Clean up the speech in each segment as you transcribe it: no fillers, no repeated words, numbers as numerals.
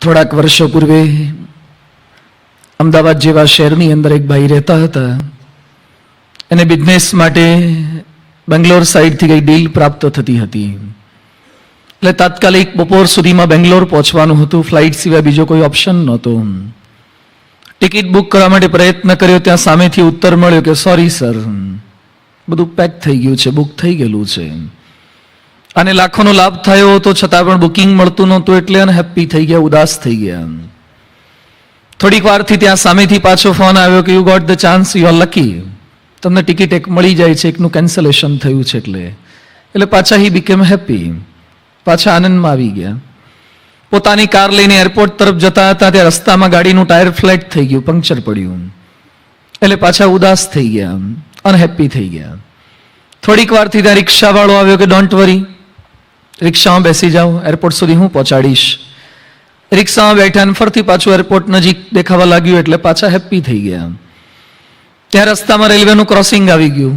થોડાક વર્ષો પૂર્વે અમદાવાદ જેવા શહેરની અંદર એક ભાઈ રહેતા હતા. એને બિઝનેસ માટે બેંગ્લોર સાઈડથી કઈ ડીલ પ્રાપ્ત થતી હતી. એટલે તાત્કાલિક બપોર સુધીમાં બેંગ્લોર પહોંચવાનું હતું. ફ્લાઇટ સિવાય બીજો કોઈ ઓપ્શન નહોતો. ટિકિટ બુક કરવા માટે પ્રયત્ન કર્યો. ત્યાં સામેથી ઉત્તર મળ્યો કે સોરી સર, બધું પેક થઈ ગયું છે, બુક થઈ ગયેલું છે. અને લાખોનો લાભ થયો તો છતાં પણ બુકિંગ મળતું નહોતું. એટલે અનહેપ્પી થઈ ગયા, ઉદાસ થઈ ગયા. થોડીક વારથી ત્યાં સામેથી પાછો ફોન આવ્યો કે you got the chance, you are lucky, તમને ટિકિટ એક મળી જાય છે, એકનું કેન્સલેશન થયું છે. એટલે પાછા હી બીકેમ હેપી, પાછા આનંદમાં આવી ગયા. પોતાની કાર લઈને એરપોર્ટ તરફ જતા હતા ત્યાં રસ્તામાં ગાડીનું ટાયર ફ્લેટ થઈ ગયું, પંક્ચર પડ્યું. એટલે પાછા ઉદાસ થઈ ગયા, અનહેપ્પી થઈ ગયા. થોડીક વારથી ત્યાં રિક્ષાવાળો આવ્યો કે ડોન્ટ વરી, રિક્ષામાં બેસી જાઓ, એરપોર્ટ સુધી હું પહોંચાડીશ. રિક્ષામાં બેઠા અને ફરતી પાછું એરપોર્ટ નજીક દેખાવા લાગ્યું. એટલે પાછા હેપ્પી થઈ ગયા. ત્યાં રસ્તામાં રેલવેનું ક્રોસિંગ આવી ગયું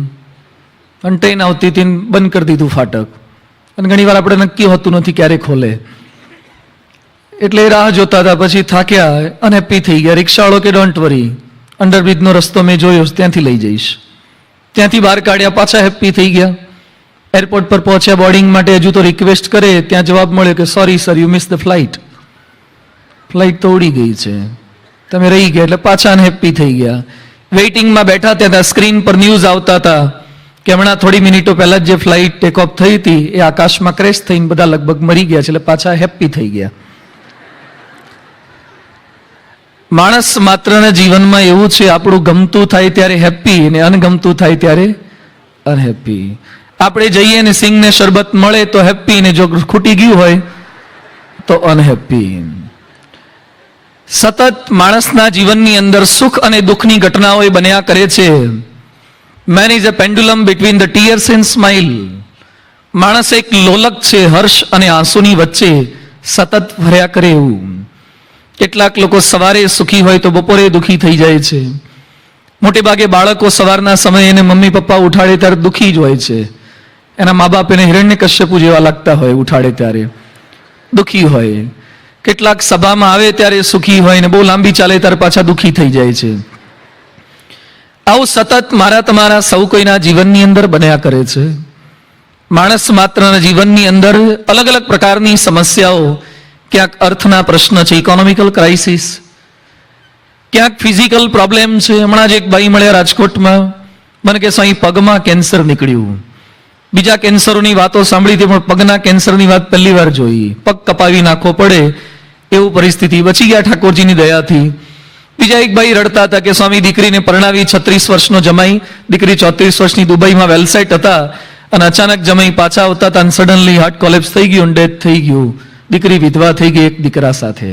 અને ટ્રેન આવતી હતી, બંધ કરી દીધું ફાટક. અને ઘણી વાર આપણે નક્કી હોતું નથી ક્યારે ખોલે, એટલે રાહ જોતા હતા. પછી થાક્યા, અનહેપ્પી થઈ ગયા. રિક્ષાવાળો કે ડોન્ટ વરી, અંડરબ્રિજનો રસ્તો મેં જોયો, ત્યાંથી લઈ જઈશ. ત્યાંથી બહાર કાઢ્યા, પાછા હેપ્પી થઈ ગયા. એરપોર્ટ પર પહોંચ્યા બોર્ડિંગ માટે, હજુ તો રિક્વેસ્ટ કરે, ત્યાં જવાબ મળ્યો કે sorry sir, you miss the flight, flight તો ઉડી ગઈ છે, તમે રહી ગયા. એટલે પાછા અનહેપ્પી થઈ ગયા. વેઇટિંગમાં બેઠા ત્યાં સ્ક્રીન પર ન્યૂઝ આવતા હતા કે હમણાં થોડી મિનિટો પહેલા જે ફ્લાઇટ ટેક ઓફ થઈ હતી એ આકાશમાં ક્રેશ થઈને બધા લગભગ મરી ગયા છે. એટલે પાછા હેપ્પી થઈ ગયા. માણસ માત્રના જીવનમાં એવું છે, આપણું ગમતું થાય ત્યારે હેપ્પી અને અનગમતું થાય ત્યારે અનહેપ્પી. આપણે જઈએ ને સિંગને શરબત મળે તો હેપ્પી, ને જો ખૂટી ગયું હોય તો અનહેપ્પી. સતત માણસના જીવનની અંદર સુખ અને દુઃખની ઘટનાઓ એ બન્યા કરે છે. Main is a pendulum between the tears and smile. માણસ એક લોલક છે, હર્ષ અને આંસુની વચ્ચે સતત ફર્યા કરે એવું. કેટલાક લોકો સવારે સુખી હોય તો બપોરે દુઃખી થઈ જાય છે. મોટે ભાગે બાળકો સવારના સમયે એને મમ્મી પપ્પા ઉઠાડે ત્યારે દુઃખી જ હોય છે. એના મા બાપ એને હિરણ્યકશ્યપુ જેવા લાગતા હોય, ઉઠાડે ત્યારે દુઃખી હોય. કેટલાક સભામાં આવે ત્યારે સુખી હોય ને બહુ લાંબી ચાલે ત્યારે પાછા દુઃખી થઈ જાય છે. આવું સતત મારા તમારા સૌ કોઈના જીવનની અંદર બન્યા કરે છે. માણસ માત્રના જીવનની અંદર અલગ અલગ પ્રકારની સમસ્યાઓ, ક્યાંક અર્થના પ્રશ્ન છે, ઇકોનોમિકલ ક્રાઇસિસ, ક્યાંક ફિઝિકલ પ્રોબ્લેમ છે. હમણાં જ એક ભાઈ મળ્યા રાજકોટમાં, મને કે અહીં પગમાં કેન્સર નીકળ્યું. બીજા કેન્સરોની વાતો સાંભળી હતી પણ પગના કેન્સરની વાત પહેલી વાર જોઈ. પગ કપાવી નાખવો પડે એવું પરિસ્થિતિ. બચી ગયા ઠાકોરજીની દયાથી. બીજા એક ભાઈ રડતા હતા કે સ્વામી, દીકરીને પરણાવી, 36 વર્ષનો જમાઈ, દીકરી 34 વર્ષની, દુબઈમાં વેલસાઇટ હતા અને અચાનક જમાઈ પાછા આવતા હતા અને સડનલી હાર્ટ કોલેપ્સ થઈ ગયું, ડેથ થઈ ગયું. દીકરી વિધવા થઈ ગઈ એક દીકરા સાથે.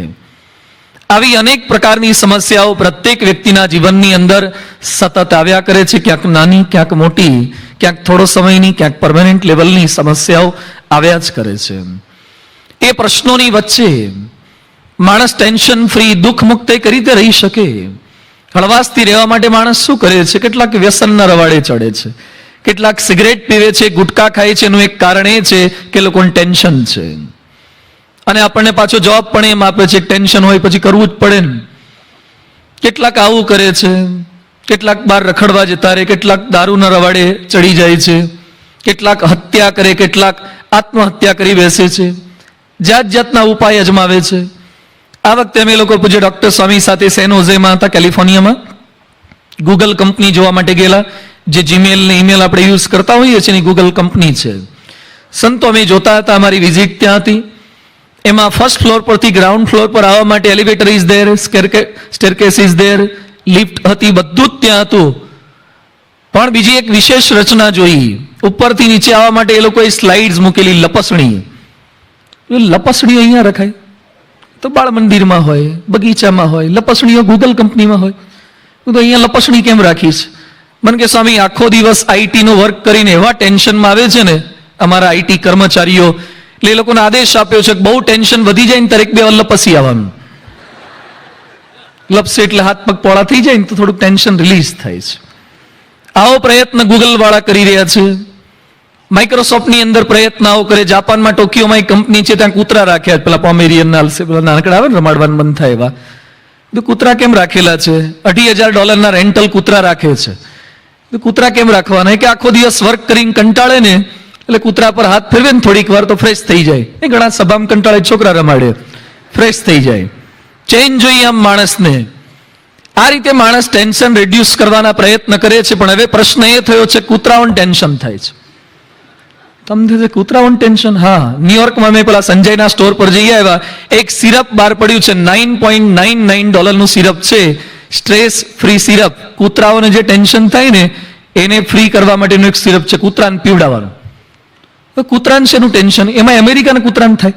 આવી અનેક પ્રકારની સમસ્યાઓ પ્રત્યેક વ્યક્તિના જીવનની અંદર સતત આવ્યા કરે છે. ક્યાંક નાની, ક્યાંક મોટી, ક્યાંક થોડો સમયની, ક્યાંક પરમેનન્ટ લેવલની સમસ્યાઓ આવ્યા જ કરે છે. એ પ્રશ્નોની વચ્ચે માણસ ટેન્શન ફ્રી, દુઃખ મુક્ત કઈ રીતે રહી શકે? હળવાશથી રહેવા માટે માણસ શું કરે છે? કેટલાક વ્યસનના રવાડે ચડે છે, કેટલાક સિગરેટ પીવે છે, ગુટખા ખાય છે. એનું એક કારણ એ છે કે લોકોને ટેન્શન છે. અને આપણને પાછો જવાબ પણ એમ આપે છે, ટેન્શન હોય પછી કરવું જ પડે ને. કેટલાક આવું કરે છે, કેટલાક બહાર રખડવા જતા રહે, કેટલાક દારૂના રવાડે ચડી જાય છે, કેટલાક હત્યા કરે, કેટલાક આત્મહત્યા કરી બેસે છે, જાત જાતના ઉપાય અજમાવે છે. આ વખતે અમે લોકો પૂજ્ય ડોક્ટર સ્વામી સાથે સેન હોઝેમાં હતા, કેલિફોર્નિયામાં. ગૂગલ કંપની જોવા માટે ગયેલા. જે જીમેલ ને ઈમેલ આપણે યુઝ કરતા હોઈએ છીએ એની ગૂગલ કંપની છે. સંતો અમે જોતા હતા, અમારી વિઝિટ ત્યાં હતી. એમાં ફર્સ્ટ ફ્લોર પરથી ગ્રાઉન્ડ ફ્લોર પર આવવા માટે elevator is there, staircase is there, lift હતી, બધું જ ત્યાં હતું. પણ બીજી એક વિશેષ રચના જોઈ. ઉપરથી નીચે આવવા માટે એ લોકોએ સ્લાઇડ્સ મૂકેલી, લપસણી. લપસણી અહીંયા રખાય તો બાળ મંદિરમાં હોય, બગીચામાં હોય. લપસણીઓ ગૂગલ કંપનીમાં હોય. તો અહીંયા લપસણી કેમ રાખીશ? મને કે સ્વામી, આખો દિવસ આઈટી નું વર્ક કરીને એવા ટેન્શનમાં આવે છે ને અમારા આઈટી કર્મચારીઓ, એટલે એ લોકોને આદેશ આપ્યો છે કે બહુ ટેન્શન વધી જાય ને ત્યારે એક બે લપસી આવવાનું. લપસે એટલે હાથ પગ પોળા થઈ જાય ને તો થોડુંક ટેન્શન રિલીઝ થાય છે. આવો પ્રયત્ન ગૂગલ વાળા કરી રહ્યા છે. માઇક્રોસોફ્ટની અંદર પ્રયત્ન આવો કરે, જાપાનમાં ટોક્યોમાં એક કંપની છે, ત્યાં કૂતરા રાખ્યા, પેલા પોમેરિયન નાનકડા આવે ને રમાડવાનું બંધ થાય એવા, કૂતરા કેમ રાખેલા છે? $2,000 રેન્ટલ કૂતરા રાખે છે. કૂતરા કેમ રાખવાના? કે આખો દિવસ વર્ક કરીને કંટાળે ને, એટલે કૂતરા પર હાથ ફેરવે ને થોડીક વાર તો ફ્રેશ થઈ જાય. એ ઘણા સભામાં કંટાળે છોકરા રમાડે, ફ્રેશ થઈ જાય. ચેન્જ જોઈએ આમ માણસને. આ રીતે માણસ ટેન્શન રિડ્યુસ કરવાના પ્રયત્ન કરે છે. પણ હવે પ્રશ્ન એ થયો છે, કૂતરાઓને ટેન્શન થાય છે. તમને કૂતરાઓને ટેન્શન? હા, ન્યુયોર્કમાં મેં પેલા સંજયના સ્ટોર પર જઈ આવ્યા, એક સિરપ બહાર પડ્યું છે, $9.99 સિરપ છે, સ્ટ્રેસ ફ્રી સિરપ. કૂતરાઓને જે ટેન્શન થાય ને એને ફ્રી કરવા માટેનું એક સિરપ છે, કૂતરાને પીવડાવવાનું. કૂતરાને શેનું ટેન્શન? એમાં અમેરિકાને કૂતરાને થાય.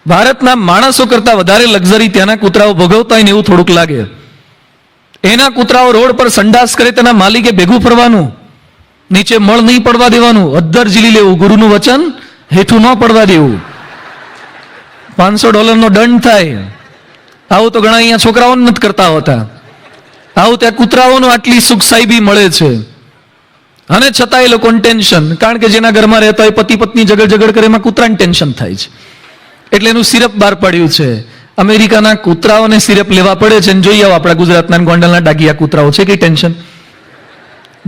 ભારતના માણસો કરતા વધારે લક્ઝરી ત્યાંના કૂતરાઓ ભોગવતા હોય ને એવું થોડુંક લાગે. એના કૂતરાઓ રોડ પર સંડાસ કરે, તેના માલિકે ભેગું ફરવાનું, નીચે મળ નહીં પડવા દેવાનું, અદ્ધર ઝીલી લેવું, ગુરુનું વચન હેઠું ન પડવા દેવું, $500 દંડ થાય. આવું તો ઘણા અહીંયા છોકરાઓ નથી કરતા હોતા. આવું ત્યાં કૂતરાઓનું આટલી સુખ સાહેબી મળે છે, અને છતાં એ લોકોને ટેન્શન. કારણ કે જેના ઘરમાં રહેતા હોય પતિ પત્ની ઝઘડ કરે, એમાં કૂતરાને ટેન્શન થાય છે. એટલે એનું સિરપ બહાર પાડ્યું છે. અમેરિકાના કૂતરાઓને સિરપ લેવા પડે છે. જોઈ આવો આપણા ગુજરાતના ગોંડલના ડાગિયા કૂતરાઓ છે, કઈ ટેન્શન?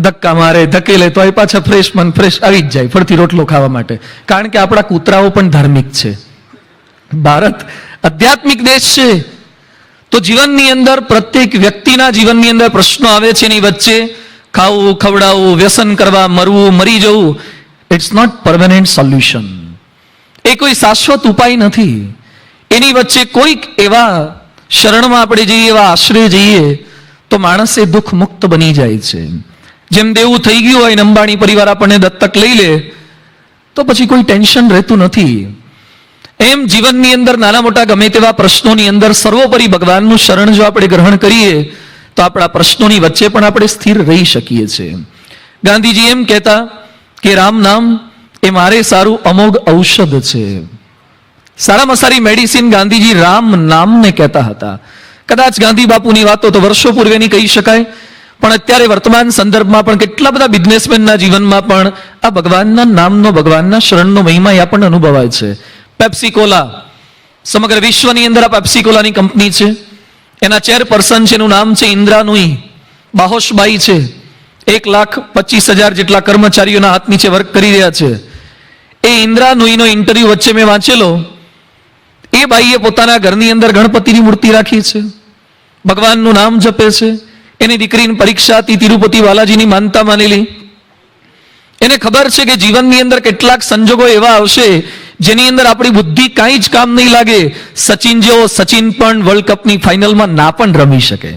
ધક્કા મારે, ધકેલે તો એ પાછા ફ્રેશ આવી જ જાય ફરતી રોટલો ખાવા માટે. કારણ કે આપણા કૂતરાઓ પણ ધાર્મિક છે. ભારત આધ્યાત્મિક દેશ છે. તો જીવનની અંદર પ્રત્યેક વ્યક્તિના જીવનની અંદર પ્રશ્નો આવે છે. એની વચ્ચે ખાવું, ખવડાવવું, વ્યસન કરવા, મરવું, મરી જવું, ઇટ્સ નોટ પરમેનન્ટ સોલ્યુશન. એ કોઈ શાશ્વત ઉપાય નથી. એની વચ્ચે કોઈક એવા શરણમાં આપણે જઈએ, એવા આશ્રય જઈએ તો માણસ એ દુઃખ મુક્ત બની જાય છે. જેમ દેવું થઈ ગયું હોય ને અંબાણી પરિવાર આપણને દત્તક લઈ લે તો પછી કોઈ ટેન્શન રહેતું નથી. એમ જીવનની અંદર નાના મોટા ગમે તેવા પ્રશ્નોની અંદર સર્વોપરી ભગવાનનું શરણ જો આપણે ગ્રહણ કરીએ તો આપણા પ્રશ્નોની વચ્ચે પણ આપણે સ્થિર રહી શકીએ છીએ. ગાંધીજી એમ કહેતા કે રામ નામ એ મારે સારું અમોઘ ઔષધ છે. સારામાં સારી મેડિસિન ગાંધીજી રામ નામને કહેતા હતા. કદાચ ગાંધી બાપુની વાતો તો વર્ષો પૂર્વેની કહી શકાય, પણ અત્યારે વર્તમાન સંદર્ભમાં પણ કેટલા બધા બિઝનેસમેનના જીવનમાં પણ આ ભગવાનના નામનો, ભગવાનના શરણનો મહિમા આપણને અનુભવાય છે. પેપ્સીકોલા, સમગ્ર વિશ્વની અંદર આ પેપ્સીકોલાની કંપની છે. એના ચેરપર્સન છે, એનું નામ છે ઇન્દ્રા નુઈ બાહોશબાઈ છે. 1,25,000 જેટલા કર્મચારીઓના હાથ નીચે વર્ક કરી રહ્યા છે. એ ઇન્દ્રા નુઈનો ઇન્ટરવ્યુ વચ્ચે મેં વાંચેલો. એ બાઈએ પોતાના ઘરની અંદર ગણપતિની મૂર્તિ રાખી છે, ભગવાનનું નામ જપે છે. એની દીકરીની પરીક્ષા હતી, તિરુપતિ બાલાજીની માનતા માનેલી. એને ખબર છે કે જીવનની અંદર કેટલાક સંજોગો એવા આવશે જેની અંદર આપણી બુદ્ધિ કાંઈ જ કામ નહીં લાગે. સચિન જેવો સચિન પણ વર્લ્ડ કપની ફાઇનલમાં ના પણ રમી શકે,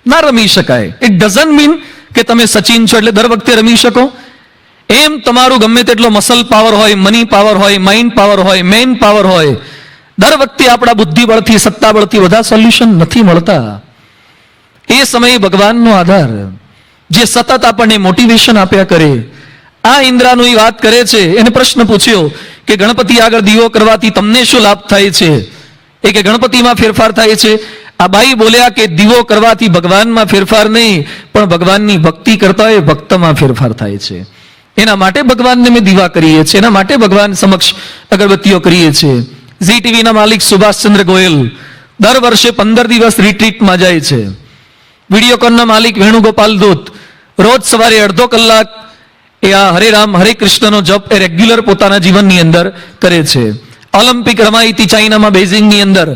ના રમી શકાય. ઇટ ડઝન્ટ મીન કે તમે સચિન છો એટલે દર વખતે રમી શકો. એમ તમારું ગમે તેટલો મસલ પાવર હોય, મની પાવર હોય, માઇન્ડ પાવર હોય, મેન પાવર હોય, દર વખતે આપણા બુદ્ધિબળથી, સત્તાબળથી બધા સોલ્યુશન નથી મળતા. એ સમયે ભગવાનનો આધાર, જે સતત આપણને મોટિવેશન આપ્યા કરે. આ ઇન્દ્રાનું એ વાત કરે છે. એને પ્રશ્ન પૂછ્યો કે ગણપતિ આગળ દીવો કરવાથી તમને શું લાભ થાય છે? એ કે ગણપતિમાં ફેરફાર થાય છે. આ બાઈ બોલ્યા કે દીવો કરવાથી ભગવાનમાં ફેરફાર નહીં, પણ ભગવાનની ભક્તિ કરતા હોય ભક્તમાં ફેરફાર થાય છે. એના માટે ભગવાનને મેં દીવા કરીએ છીએ, એના માટે ભગવાન સમક્ષ અગરબત્તીઓ કરીએ છીએ. ઝી ટીવીના માલિક સુભાષચંદ્ર ગોયલ દર વર્ષે 15 દિવસ રિટ્રીટમાં જાય છે. વિડીયોકોનના માલિક વેણુગોપાલ દૂત રોજ સવારે અડધો કલાક એ આ હરે રામ હરે કૃષ્ણનો જપ એ રેગ્યુલર પોતાના જીવનની અંદર કરે છે. ઓલિમ્પિક રમાઈ હતી ચાઇનામાં, બેઇજિંગની અંદર.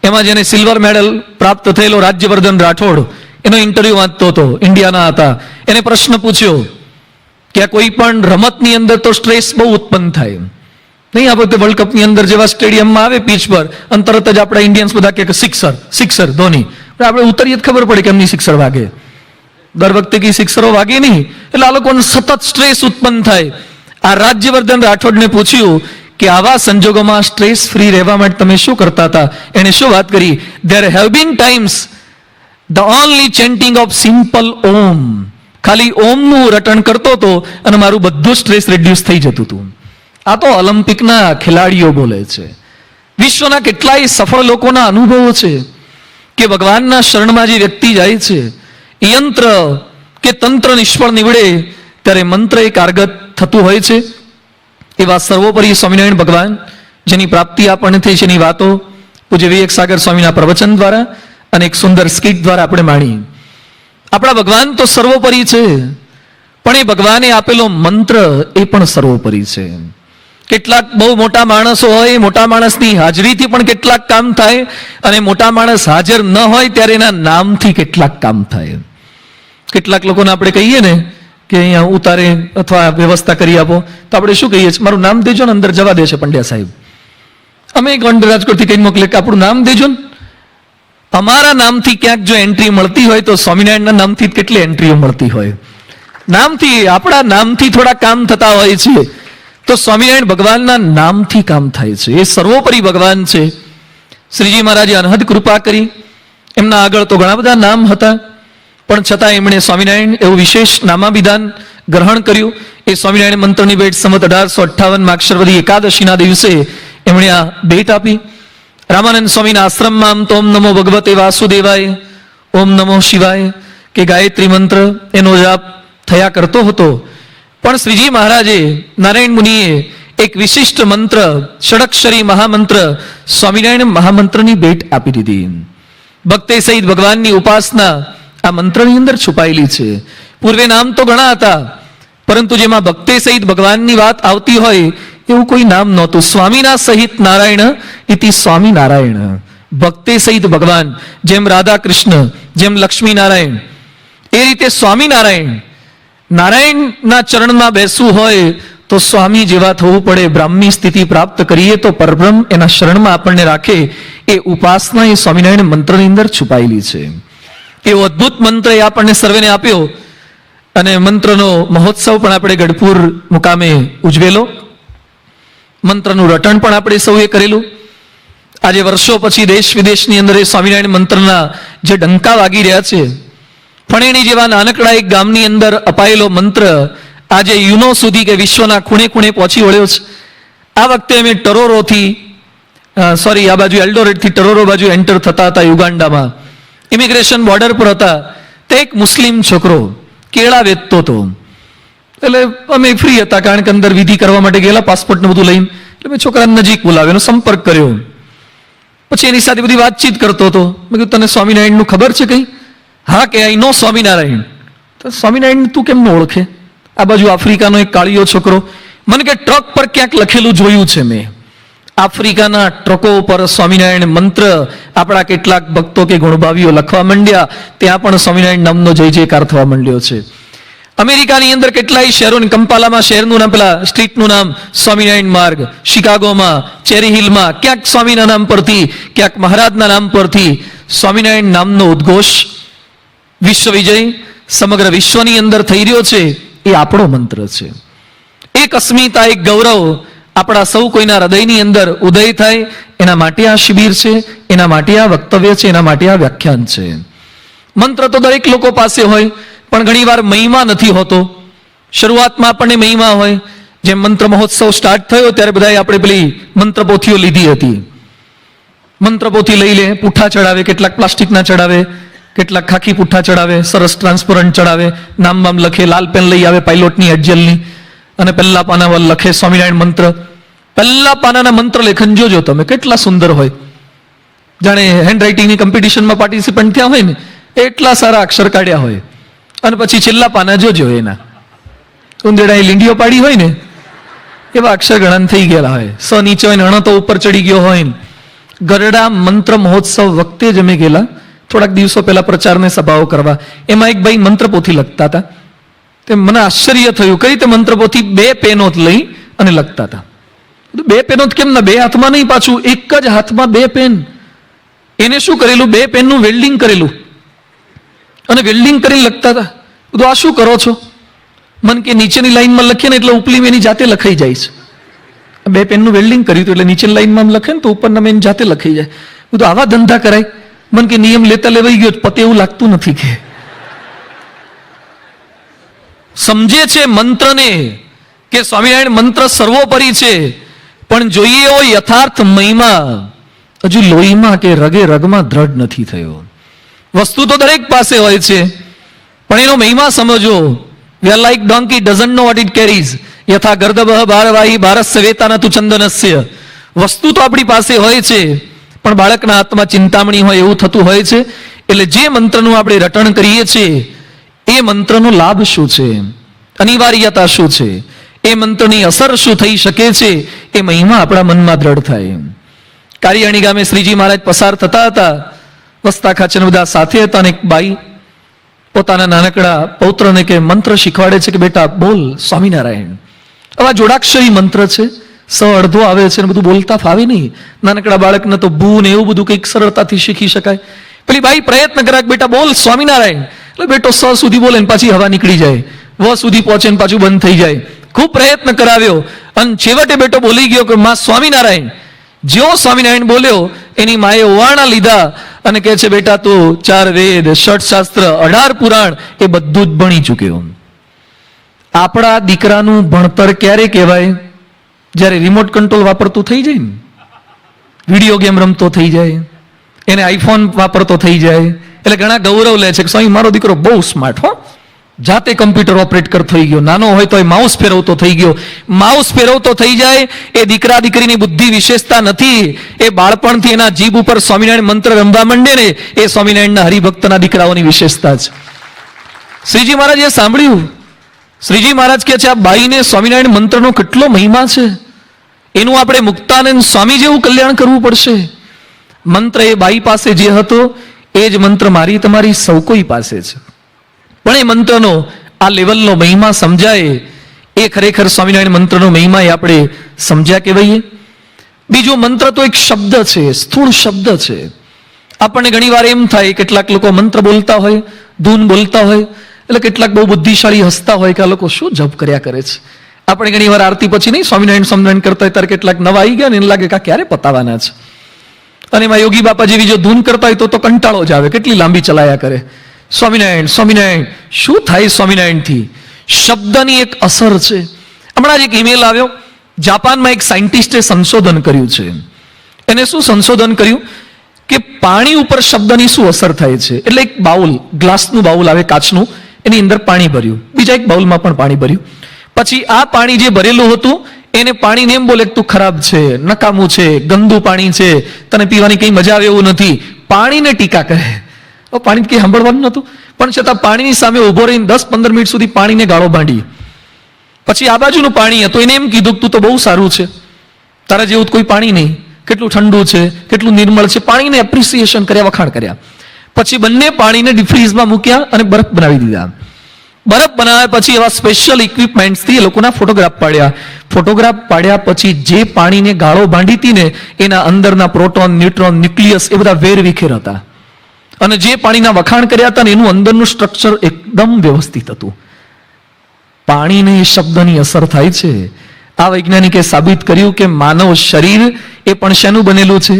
એમાં જેને સિલ્વર મેડલ પ્રાપ્ત થયેલો રાજ્યવર્ધન રાઠોડ એનો ઇન્ટરવ્યુ વાંચતો હતો, ઇન્ડિયાના હતા. એને પ્રશ્ન પૂછ્યો કે આ કોઈ પણ રમતની અંદર તો સ્ટ્રેસ બહુ ઉત્પન્ન થાય નહીં. આપણે વર્લ્ડ કપની અંદર જેવા સ્ટેડિયમમાં આવે પીચ પર, અને તરત જ આપણા ઇન્ડિયન્સ બધા કે સિક્સર ધોની, આપણે ઉતરીએ જ ખબર પડે કે એમની સિક્સર વાગે. દર વખતે કઈ સિક્સરો વાગે નહીં. એટલે આ લોકોને સતત સ્ટ્રેસ ઉત્પન્ન થાય. આ રાજ્યવર્ધન રાઠોડને પૂછ્યું કે આવા સંજોગોમાં સ્ટ્રેસ ફ્રી રહેવા માટે તમે શું કરતા હતા? એને શું વાત કરી? There have been times the only chanting of simple Om. ખાલી ઓમનું રટણ કરતો હતો અને મારું બધું સ્ટ્રેસ રિડ્યુસ થઈ જતું હતું. આ તો ઓલિમ્પિકના ખેલાડીઓ બોલે છે. વિશ્વના કેટલાય સફળ લોકોના અનુભવો છે કે ભગવાનના શરણમાં જે વ્યક્તિ જાય છે, યંત્ર કે તંત્ર નિષ્ફળ નીવડે ત્યારે મંત્ર એ કારગત થતું હોય છે. એવા સર્વોપરી સ્વામિનારાયણ ભગવાન જેની પ્રાપ્તિ આપણને થઈ છે એની વાતો પૂજ્ય વિવેક સાગર સ્વામીના પ્રવચન દ્વારા અને એક સુંદર સ્કીટ દ્વારા આપણે માણી. આપણા ભગવાન તો સર્વોપરી છે, પણ એ ભગવાને આપેલો મંત્ર એ પણ સર્વોપરી છે. કેટલાક બહુ મોટા માણસો હોય, મોટા માણસની હાજરીથી પણ કેટલાક કામ થાય, અને મોટા માણસ હાજર ન હોય ત્યારે એના નામથી કેટલાક કામ થાય. કેટલાક લોકોને આપણે કહીએ ને કે અહીંયા ઉતારે અથવા વ્યવસ્થા કરી આપો, તો આપણે શું કહીએ છીએ, મારું નામ દેજો ને અંદર જવા દે છે પંડ્યા સાહેબ. અમે રાજકોટથી કઈ મોકલે કે આપણું નામ દેજો ને. અમારા નામથી ક્યાંક જો એન્ટ્રી મળતી હોય તો સ્વામિનારાયણના નામથી કેટલી એન્ટ્રીઓ મળતી હોય. નામથી, આપણા નામથી થોડા કામ થતા હોય છે, તો સ્વામિનારાયણ ભગવાનના નામથી કામ થાય છે. એ સર્વોપરી ભગવાન છે. શ્રીજી મહારાજે અનહદ કૃપા કરી. એમના આગળ તો ઘણા બધા નામ હતા, પણ છતાં એમણે સ્વામિનારાયણ એવું વિશેષ નામાભિધાન ગ્રહણ કર્યું. એ સ્વામિનારાયણ મંત્રની ભેટ સંવત 1858 માક્ષરવદી એકાદશીના દિવસે એમણે આ ભેટ આપી. રામાનંદ સ્વામીના આશ્રમમાં આમ તો ઓમ નમો ભગવતે વાસુદેવાય, ઓમ નમો શિવાય કે ગાયત્રી મંત્ર એનો જાપ થયા કરતો હતો. પણ શ્રીજી મહારાજે, નારાયણ મુનિએ એક વિશિષ્ટ મંત્ર, ષડક્ષરી મહામંત્ર, સ્વામિનારાયણ મહામંત્રની ભેટ આપી દીધી. ભક્તે સહિત ભગવાનની ઉપાસના આ મંત્રની અંદર છુપાયેલી છે. પૂર્વે નામ તો ઘણા હતા, પરંતુ જેમાં ભક્તે સહિત ભગવાનની વાત આવતી હોય એવું કોઈ નામ નહોતું. સ્વામીના સહિત નારાયણ ઇતિ સ્વામિનારાયણ. ભક્તે સહિત ભગવાન, જેમ રાધા કૃષ્ણ, જેમ લક્ષ્મી નારાયણ, એ રીતે સ્વામિનારાયણ. નારાયણના ચરણમાં બેસવું હોય તો સ્વામી જેવા થવું પડે. બ્રાહ્મી સ્થિતિ પ્રાપ્ત કરીએ તો પરબ્રહ્મ એના શરણમાં આપણને રાખે. એ ઉપાસના એ સ્વામિનારાયણ મંત્રની અંદર છુપાયેલી છે. એવો અદ્ભુત મંત્ર એ આપણને સર્વેને આપ્યો, અને મંત્રનો મહોત્સવ પણ આપણે ગઢપુર મુકામે ઉજવેલો. મંત્રનું રટણ પણ આપણે સૌએ કરેલું. આજે વર્ષો પછી દેશ વિદેશની અંદર એ સ્વામિનારાયણ મંત્રના જે ડંકા વાગી રહ્યા છે, ફણેણી જેવા નાનકડા એક ગામની અંદર અપાયેલો મંત્ર આજે યુનો સુધી કે વિશ્વના ખૂણે ખૂણે પહોંચી વળ્યો છે. આ વખતે અમે ટરોરોથી આ બાજુ એલ્ડોરેટથી ટરોરો બાજુ એન્ટર થતા હતા યુગાન્ડામાં. ઇમિગ્રેશન બોર્ડર પર હતા, તે એક મુસ્લિમ છોકરો કેળા વેચતો હતો. એટલે અમે ફ્રી હતા, કારણ કે અંદર વિધિ કરવા માટે ગયેલા પાસપોર્ટ ને બધું લઈને. એટલે મેં છોકરાને નજીક બોલાવ્યો, એનો સંપર્ક કર્યો. પછી એની સાથે બધી વાતચીત કરતો હતો. મેં કીધું તને સ્વામિનારાયણનું ખબર છે કંઈ? હા કે આઈ નો સ્વામિનારાયણ. તો સ્વામિનારાયણ તું કેમ ન ઓળખે? આ બાજુ આફ્રિકાનો એક કાળિયો છોકરો મને કે ટ્રક પર ક્યાંક લખેલું જોયું છે મેં. આફ્રિકાના ટ્રકો પર સ્વામિનારાયણ મંત્ર આપણા કેટલાક ભક્તો કે ગુણભાવીઓ લખવા માંડ્યા. ત્યાં પણ સ્વામિનારાયણ નામનો જય જયકાર થવા માંડ્યો છે. અમેરિકાની અંદર કેટલાય શહેરોની, કંપાલામાં શહેરનું નામ, પેલા સ્ટ્રીટનું નામ સ્વામિનારાયણ માર્ગ, શિકાગોમાં, ચેરી હિલમાં ક્યાંક સ્વામીના નામ પરથી, ક્યાંક મહારાજના નામ પરથી સ્વામિનારાયણ નામનો ઉદ્ઘોષ, વિશ્વ વિજય સમગ્ર વિશ્વની અંદર થઈ રહ્યો છે. એ આપણો મંત્ર છે. એક અસ્મિતા, એક ગૌરવ આપણા સૌ કોઈના હૃદયની અંદર ઉદય થાય, એના માટે આ શિબિર છે, એના માટે આ વક્તવ્ય છે, એના માટે આ વ્યાખ્યાન છે. મંત્ર તો દરેક લોકો પાસે હોય, પણ ઘણીવાર મહિમા નથી હોતો. શરૂઆતમાં આપણને મહિમા હોય. જેમ મંત્ર મહોત્સવ સ્ટાર્ટ થયો ત્યારે બધાએ આપણે પેલી મંત્રપોથીઓ લીધી હતી. મંત્રપોથી લઈ લે, પુઠ્ઠા ચડાવે, કેટલાક પ્લાસ્ટિકના ચડાવે, કેટલાક ખાખી પુઠ્ઠા ચડાવે, સરસ ટ્રાન્સપરન્ટ ચડાવે, નામ બામ લખે, લાલ પેન લઈ આવે પાયલોટની એડજલની, અને પહેલા પાના પર લખે સ્વામિનારાયણ મંત્ર. પહેલા પાનાના મંત્ર લેખન જોજો તમે, કેટલા સુંદર હોય. જાણે હેન્ડરાઇટિંગની કોમ્પિટિશનમાં પાર્ટિસિપન્ટ થયા હોય ને એટલા સારા અક્ષર કાઢ્યા હોય. અને પછી છેલ્લા પાના જોજો, એના ઉંદેડાએ લીંડીઓ પાડી હોય ને એવા અક્ષર ગણન થઈ ગયેલા હોય. સ નીચે હોય ને અણ તો ઉપર ચડી ગયો હોય ને. ગરડા મંત્ર મહોત્સવ વખતે જ અમે ગયેલા, થોડાક દિવસો પહેલા પ્રચારને સભાઓ કરવા. એમાં એક ભાઈ મંત્રપોથી લખતા હતા. તે મને આશ્ચર્ય થયું, કઈ રીતે મંત્રપોથી 2 પેનો લઈ અને લખતા હતા. 2 પેનો કેમ ના? 2 હાથમાં નહીં, પાછું એક જ હાથમાં 2 પેન. એને શું કરેલું? 2 પેનનું વેલ્ડિંગ કરેલું અને વેલ્ડિંગ કરીને લખતા હતા. બધું આ શું કરો છો? મન કે નીચેની લાઈનમાં લખીએ ને એટલે ઉપલી એની જાતે લખાઈ જાય છે. 2 પેનનું વેલ્ડિંગ કર્યું હતું એટલે નીચેની લાઈનમાં લખે ને તો ઉપરના એની જાતે લખાઈ જાય. બધું આવા ધંધા કરાય? મન કે નિયમ લેતા લેવાઈ ગયો, પતે એવું લાગતું નથી. કે સમજે છે મંત્રને કે સ્વામિનારાયણ મંત્ર સર્વોપરી છે, પણ જોઈએ એવો યથાર્થ મહિમા હજુ લોહીમાં કે રગે રગમાં દ્રઢ નથી થયો. વસ્તુ તો દરેક પાસે હોય છે, પણ એનો મહિમા સમજો. We are like donkey doesn't know what it carries. યથા ગર્દભ ભારવાહી ભારસ્ય વેતાના તુ ચંદનસ્ય. વસ્તુ તો આપણી પાસે હોય છે, પણ બાળકના હાથમાં ચિંતામણી હોય એવું થતું હોય છે. એટલે જે મંત્રનું આપણે રટણ કરીએ છીએ એ મંત્રનો લાભ શું છે, અનિવાર્યતા શું છે, એ મંત્રની અસર શું થઈ શકે છે, એ મહિમા આપણા મનમાં દ્રઢ થાય. કારિયાણી ગામે શ્રીજી મહારાજ પસાર થતા હતા. વસ્તા ખાચર બધા સાથે હતા અને એક બાઈ પોતાના નાનકડા પૌત્રને કે મંત્ર શીખવાડે છે કે બેટા બોલ સ્વામિનારાયણ. આવા જોડાક્ષરી મંત્ર છે, સ અડધો આવે છે ને બધું બોલતા ફાવે નહીં. નાનકડા બાળકને તો ભૂ ને એવું બધું કંઈક સરળતાથી શીખી શકાય. પેલી બાઈ પ્રયત્ન કરે કે બેટા બોલ સ્વામિનારાયણ. એટલે બેટો સ સુધી બોલે ને પાછી હવા નીકળી જાય, વ સુધી પહોંચે ને પાછું બંધ થઈ જાય. ખૂબ પ્રયત્ન કરાવ્યો અને છેવટે બેટો બોલી ગયો કે માં સ્વામિનારાયણ. જેવો સ્વામિનારાયણ બોલ્યો એની માએ ઓવાણા લીધા અને કહે છે બેટા તું 4 વેદ, 6 શાસ્ત્ર, 18 પુરાણ એ બધું જ ભણી ચૂક્યો. આપણા દીકરાનું ભણતર ક્યારે કહેવાય? જ્યારે રિમોટ કંટ્રોલ વાપરતું થઈ જાય ને, વિડીયો ગેમ રમતો થઈ જાય, એને આઈફોન વાપરતો થઈ જાય. એટલે ઘણા ગૌરવ લે છે કે સ્વામી મારો દીકરો બહુ સ્માર્ટ, હો, જાતે કમ્પ્યુટર ઓપરેટ કરતો થઈ ગયો, નાનો હોય તો એ માઉસ ફેરવતો થઈ ગયો. માઉસ ફેરવતો થઈ જાય એ દીકરા દીકરીની બુદ્ધિ વિશેષતા નથી. એ બાળપણથી એના જીભ ઉપર સ્વામિનારાયણ મંત્ર રમવા માંડે ને એ સ્વામિનારાયણના હરિભક્તના દીકરાઓની વિશેષતા છે. શ્રીજી મહારાજે સાંભળ્યું. શ્રીજી મહારાજ કહે છે આ બાઈને સ્વામિનારાયણ મંત્રનો કેટલો મહિમા છે, એનું આપણે મુક્તાનંદ સ્વામી જેવું કલ્યાણ કરવું પડશે. મંત્ર એ બાઈ પાસે જે હતો એ જ મંત્ર મારી તમારી સૌ કોઈ પાસે છે. પણ એ મંત્રનો આ લેવલનો મહિમા સમજાય એ ખરેખર સ્વામિનારાયણ મંત્રનો મહિમા એ આપણે સમજ્યા કહેવાય. બીજો મંત્ર તો એક શબ્દ છે, સ્થૂળ શબ્દ છે. આપણને ઘણીવાર એમ થાય, કેટલાક લોકો મંત્ર બોલતા હોય, ધૂન બોલતા હોય, એટલે કેટલાક બહુ બુદ્ધિશાળી હસતા હોય કે આ લોકો શું જપ કર્યા કરે છે. આપણે ઘણીવાર આરતી પછી નહીં સ્વામિનારાયણ કરતા હોય ત્યારે કેટલાક નવા આવી ગયા ને એને લાગે કે ક્યારે પતાવાના છે. અને એમાં યોગી બાપા જેવી જો ધૂન કરતા હોય તો કંટાળો જ આવે, કેટલી લાંબી ચલાયા કરે. સ્વામિનારાયણ સ્વામિનારાયણ શું થાય સ્વામિનારાયણથી? શબ્દની એક અસર છે. હમણાં જ એક ઈમેલ આવ્યો, જાપાનમાં એક સાયન્ટિસ્ટે સંશોધન કર્યું છે. એને શું સંશોધન કર્યું કે પાણી ઉપર શબ્દની શું અસર થાય છે. એટલે એક બાઉલ, ગ્લાસનું બાઉલ આવે કાચનું, એની અંદર પાણી ભર્યું, બીજા એક બાઉલમાં પણ પાણી ભર્યું. પછી આ પાણી જે ભરેલું હતું એને પાણીને એમ બોલે કે તું ખરાબ છે, નકામું છે, ગંદુ પાણી છે, તને પીવાની કઈ મજા આવે એવું નથી. પાણીને ટીકા કરે. પાણી કંઈ સાંભળવાનું નહોતું, પણ છતાં પાણીની સામે ઉભો રહીને 10-15 મિનિટ સુધી પાણીને ગાળો બાંધી. પછી આ બાજુનું પાણી હતું, એને એમ કીધું કે તું તો બહુ સારું છે, તારા જેવું કોઈ પાણી નહીં, કેટલું ઠંડુ છે, કેટલું નિર્મળ છે. પાણીને એપ્રિસિએશન કર્યા, વખાણ કર્યા. પછી બંને પાણીને ડીપ ફ્રીઝમાં મૂક્યા અને બરફ બનાવી દીધા. બરફ બનાવ્યા પછી એવા સ્પેશિયલ ઇક્વિપમેન્ટ્સથી એ લોકોના ફોટોગ્રાફ પાડ્યા. ફોટોગ્રાફ પાડ્યા પછી જે પાણીને ગાળો બાંધી હતી ને એના અંદરના પ્રોટોન, ન્યુટ્રોન, ન્યુક્લિયસ એ બધા વેરવિખેર હતા. અને જે પાણીના વખાણ કર્યા હતા ને એનું અંદરનું સ્ટ્રક્ચર એકદમ વ્યવસ્થિત હતું. પાણીને એ શબ્દની અસર થાય છે. આ વૈજ્ઞાનિકે સાબિત કર્યું કે માનવ શરીર એ પણ શેનું બનેલું છે?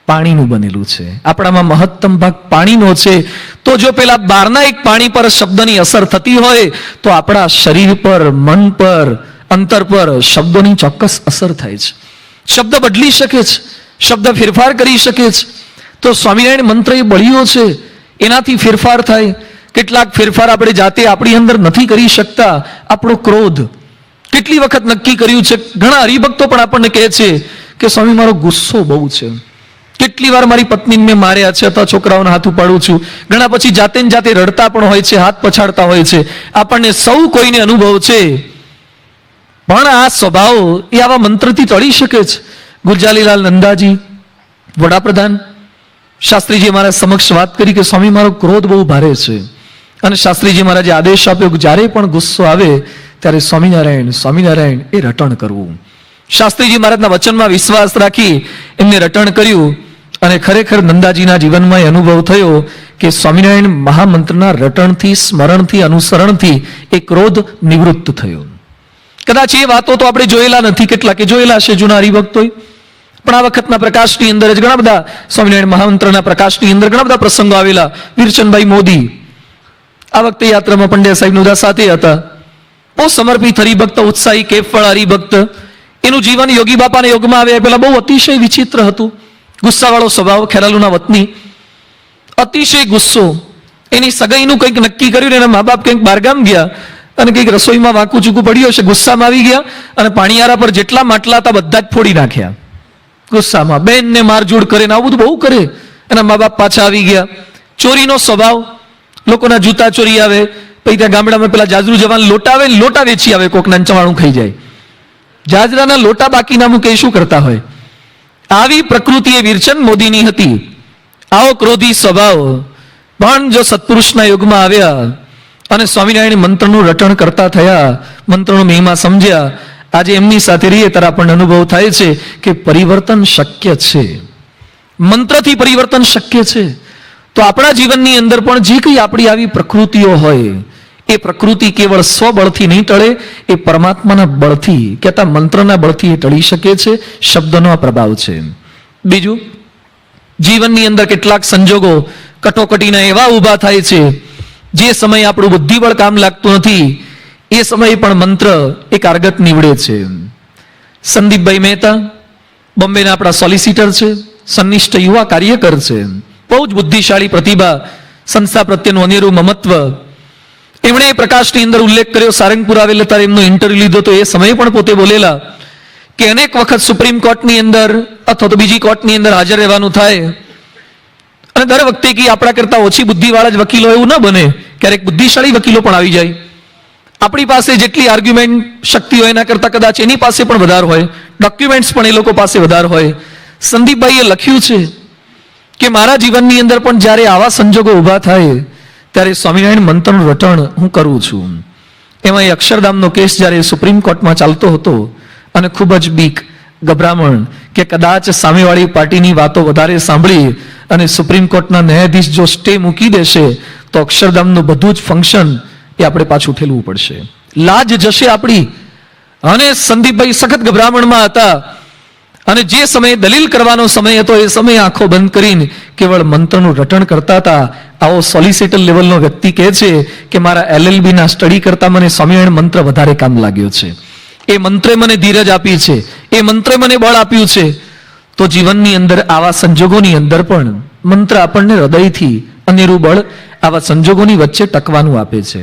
પાણીનું બનેલું છે. આપણામાં મહત્તમ ભાગ પાણીનો છે. તો જો પેલા બહારના એક પાણી પર શબ્દની અસર થતી હોય તો આપણા શરીર પર, મન પર, અંતર પર શબ્દોની ચોક્કસ અસર થાય છે. શબ્દ બદલી શકે છે, શબ્દ ફેરફાર કરી શકે છે. તો સ્વામિનારાયણ મંત્ર એ બળીઓ છે, એનાથી ફેરફાર થાય. કેટલાક ફેરફાર આપણે જાતે આપણી અંદર નથી કરી શકતા. આપણો ક્રોધ કેટલી વખત નક્કી કર્યું છે. ઘણા હરિભક્તો પણ આપણને કહે છે કે સ્વામી મારો ગુસ્સો બહુ છે, કેટલી વાર મારી પત્નીને મેં માર્યા છે અથવા છોકરાઓને હાથ ઉપાડું છું. ઘણા પછી જાતે ને જાતે રડતા પણ હોય છે, હાથ પછાડતા હોય છે. આપણને સૌ કોઈને અનુભવ છે. પણ આ સ્વભાવ એ આવા મંત્રથી ટળી શકે છે. ગુરજાલીલાલ નંદાજી વડાપ્રધાન શાસ્ત્રીજી મહારાજ સમક્ષ વાત કરી કે સ્વામી મારો ક્રોધ બહુ ભારે છે. અને શાસ્ત્રીજી મહારાજે આદેશ આપ્યો કે જ્યારે પણ ગુસ્સો આવે ત્યારે સ્વામિનારાયણ સ્વામિનારાયણ એ રટણ કરવું. શાસ્ત્રીજી મહારાજના વચનમાં વિશ્વાસ રાખી એમને રટણ કર્યું અને ખરેખર નંદાજીના જીવનમાં એ અનુભવ થયો કે સ્વામિનારાયણ મહામંત્રના રટણથી, સ્મરણથી, અનુસરણથી એ ક્રોધ નિવૃત્ત થયો. કદાચ એ વાતો તો આપણે જોયેલા નથી, કેટલાકે જોયેલા છે જૂના હરિભક્તોએ, પણ આ વખતના પ્રકાશની અંદર જ ઘણા બધા સ્વામિનારાયણ મહામંત્રના પ્રકાશની અંદર ઘણા બધા પ્રસંગો આવેલા. વીરચંદભાઈ મોદી આ વખતે યાત્રામાં પંડ્યા સાહેબ બધા સાથે હતા. બહુ સમર્પિત હરિભક્ત, ઉત્સાહી, કેફવાળા હરિભક્ત. એનું જીવન યોગી બાપાના યોગમાં આવ્યા પહેલા બહુ અતિશય વિચિત્ર હતું. ગુસ્સાવાળો સ્વભાવ, ખેરાલુના વતની, અતિશય ગુસ્સો. એની સગાઈનું કંઈક નક્કી કર્યું ને એના મા બાપ કંઈક બહારગામ ગયા અને કંઈક રસોઈમાં વાંકું ચૂકું પડ્યું હશે, ગુસ્સામાં આવી ગયા અને પાણીયારા પર જેટલા માટલા હતા બધા જ ફોડી નાખ્યા ગુસ્સામાં. બેનને મારઝૂડ કરે ને આવું બધું બહુ કરે. એના મા બાપ પાછા આવી ગયા. ચોરીનો સ્વભાવ, લોકોના જૂતા ચોરી આવે, પછી ત્યાં ગામડામાં પેલા જાજરૂ જવાન લોટા આવે ને લોટા વેચી આવે, કોકના ચવાણું ખાઈ જાય. જાજરાના લોટા બાકી ના મૂકે શું કરતા હોય. આવી પ્રકૃતિ એ વીરચંદ મોદીની હતી. આવો ક્રોધી સ્વભાવ પણ જો સત્પુરુષના યુગમાં આવ્યા અને સ્વામિનારાયણ મંત્રનું રટણ કરતા થયા, મંત્રનો મહિમા સમજ્યા, આજે એમની સાથે રહીએ ત્યારે આપણને અનુભવ થાય છે કે પરિવર્તન શક્ય છે. મંત્રથી પરિવર્તન શક્ય છે. તો આપણા જીવનની અંદર પણ જે કંઈ આપણી આવી પ્રકૃતિઓ હોય એ પ્રકૃતિ કેવળ સ્વબળથી નહીં ટળે, એ પરમાત્માના બળથી કહેતા મંત્રના બળથી એ ટળી શકે છે. શબ્દનો આ પ્રભાવ છે. બીજું, જીવનની અંદર કેટલાક સંજોગો કટોકટીના એવા ઊભા થાય છે જે સમયે આપણું બુદ્ધિબળ કામ લાગતું નથી, એ સમયે પણ મંત્ર એ કારગત નીવડે છે. સંદીપભાઈ મહેતા બોમ્બેના આપણા સોલિસિટર છે, સંનિષ્ઠ યુવા કાર્યકર છે, બહુ જ બુદ્ધિશાળી પ્રતિભા, સંસ્થા પ્રત્યેનું અનેરું મમત્વ. એમણે એ પ્રકાશની અંદર ઉલ્લેખ કર્યો, સારંગપુર આવેલા ત્યારે એમનો ઇન્ટરવ્યુ લીધો તો એ સમયે પણ પોતે બોલેલા કે અનેક વખત સુપ્રીમ કોર્ટની અંદર અથવા તો બીજી કોર્ટની અંદર હાજર રહેવાનું થાય અને દર વખતે કે આપણા કરતા ઓછી બુદ્ધિવાળા જ વકીલો એવું ન બને, ક્યારેક બુદ્ધિશાળી વકીલો પણ આવી જાય. આપણી પાસે જેટલી આર્ગ્યુમેન્ટ શક્તિ હોય એના કરતા કદાચ એની પાસે પણ વધારે હોય, ડોક્યુમેન્ટ્સ પણ એ લોકો પાસે વધારે હોય. સંદીપભાઈએ લખ્યું છે કે મારા જીવનની અંદર પણ જ્યારે આવા સંજોગો ઊભા થાય ત્યારે સ્વામિનારાયણ મંત્રનું રટણ હું કરું છું. એમાં એ અક્ષરધામનો કેસ જ્યારે સુપ્રીમ કોર્ટમાં ચાલતો હતો અને ખૂબ જ બીક, ગભરામણ કે કદાચ સામેવાળી પાર્ટીની વાતો વધારે સાંભળી અને સુપ્રીમ કોર્ટના ન્યાયાધીશ જો સ્ટે મૂકી દેશે તો અક્ષરધામનું બધું જ ફંક્શન એ આપણે પાછું ઠેલવું પડશે, લાજ જશે આપણી. અને સંદીપભાઈ સખત ગભરામણમાં હતા અને જે સમયે દલીલ કરવાનો સમય હતો એ સમયે આંખો બંધ કરીને કેવળ મંત્રનું રટણ કરતા હતા. આવો સોલિસિટર લેવલનો વ્યક્તિ કહે છે કે મારા LLB ના સ્ટડી કરતા મને સ્વામિનારાયણ મંત્ર વધારે કામ લાગ્યો છે. એ મંત્રે મને ધીરજ આપી છે, એ મંત્રે મને બળ આપ્યું છે. તો જીવનની અંદર આવા સંજોગોની અંદર પણ મંત્ર આપણને હૃદયથી અનેરું બળ આવા સંજોગોની વચ્ચે ટકવાનું આપે છે.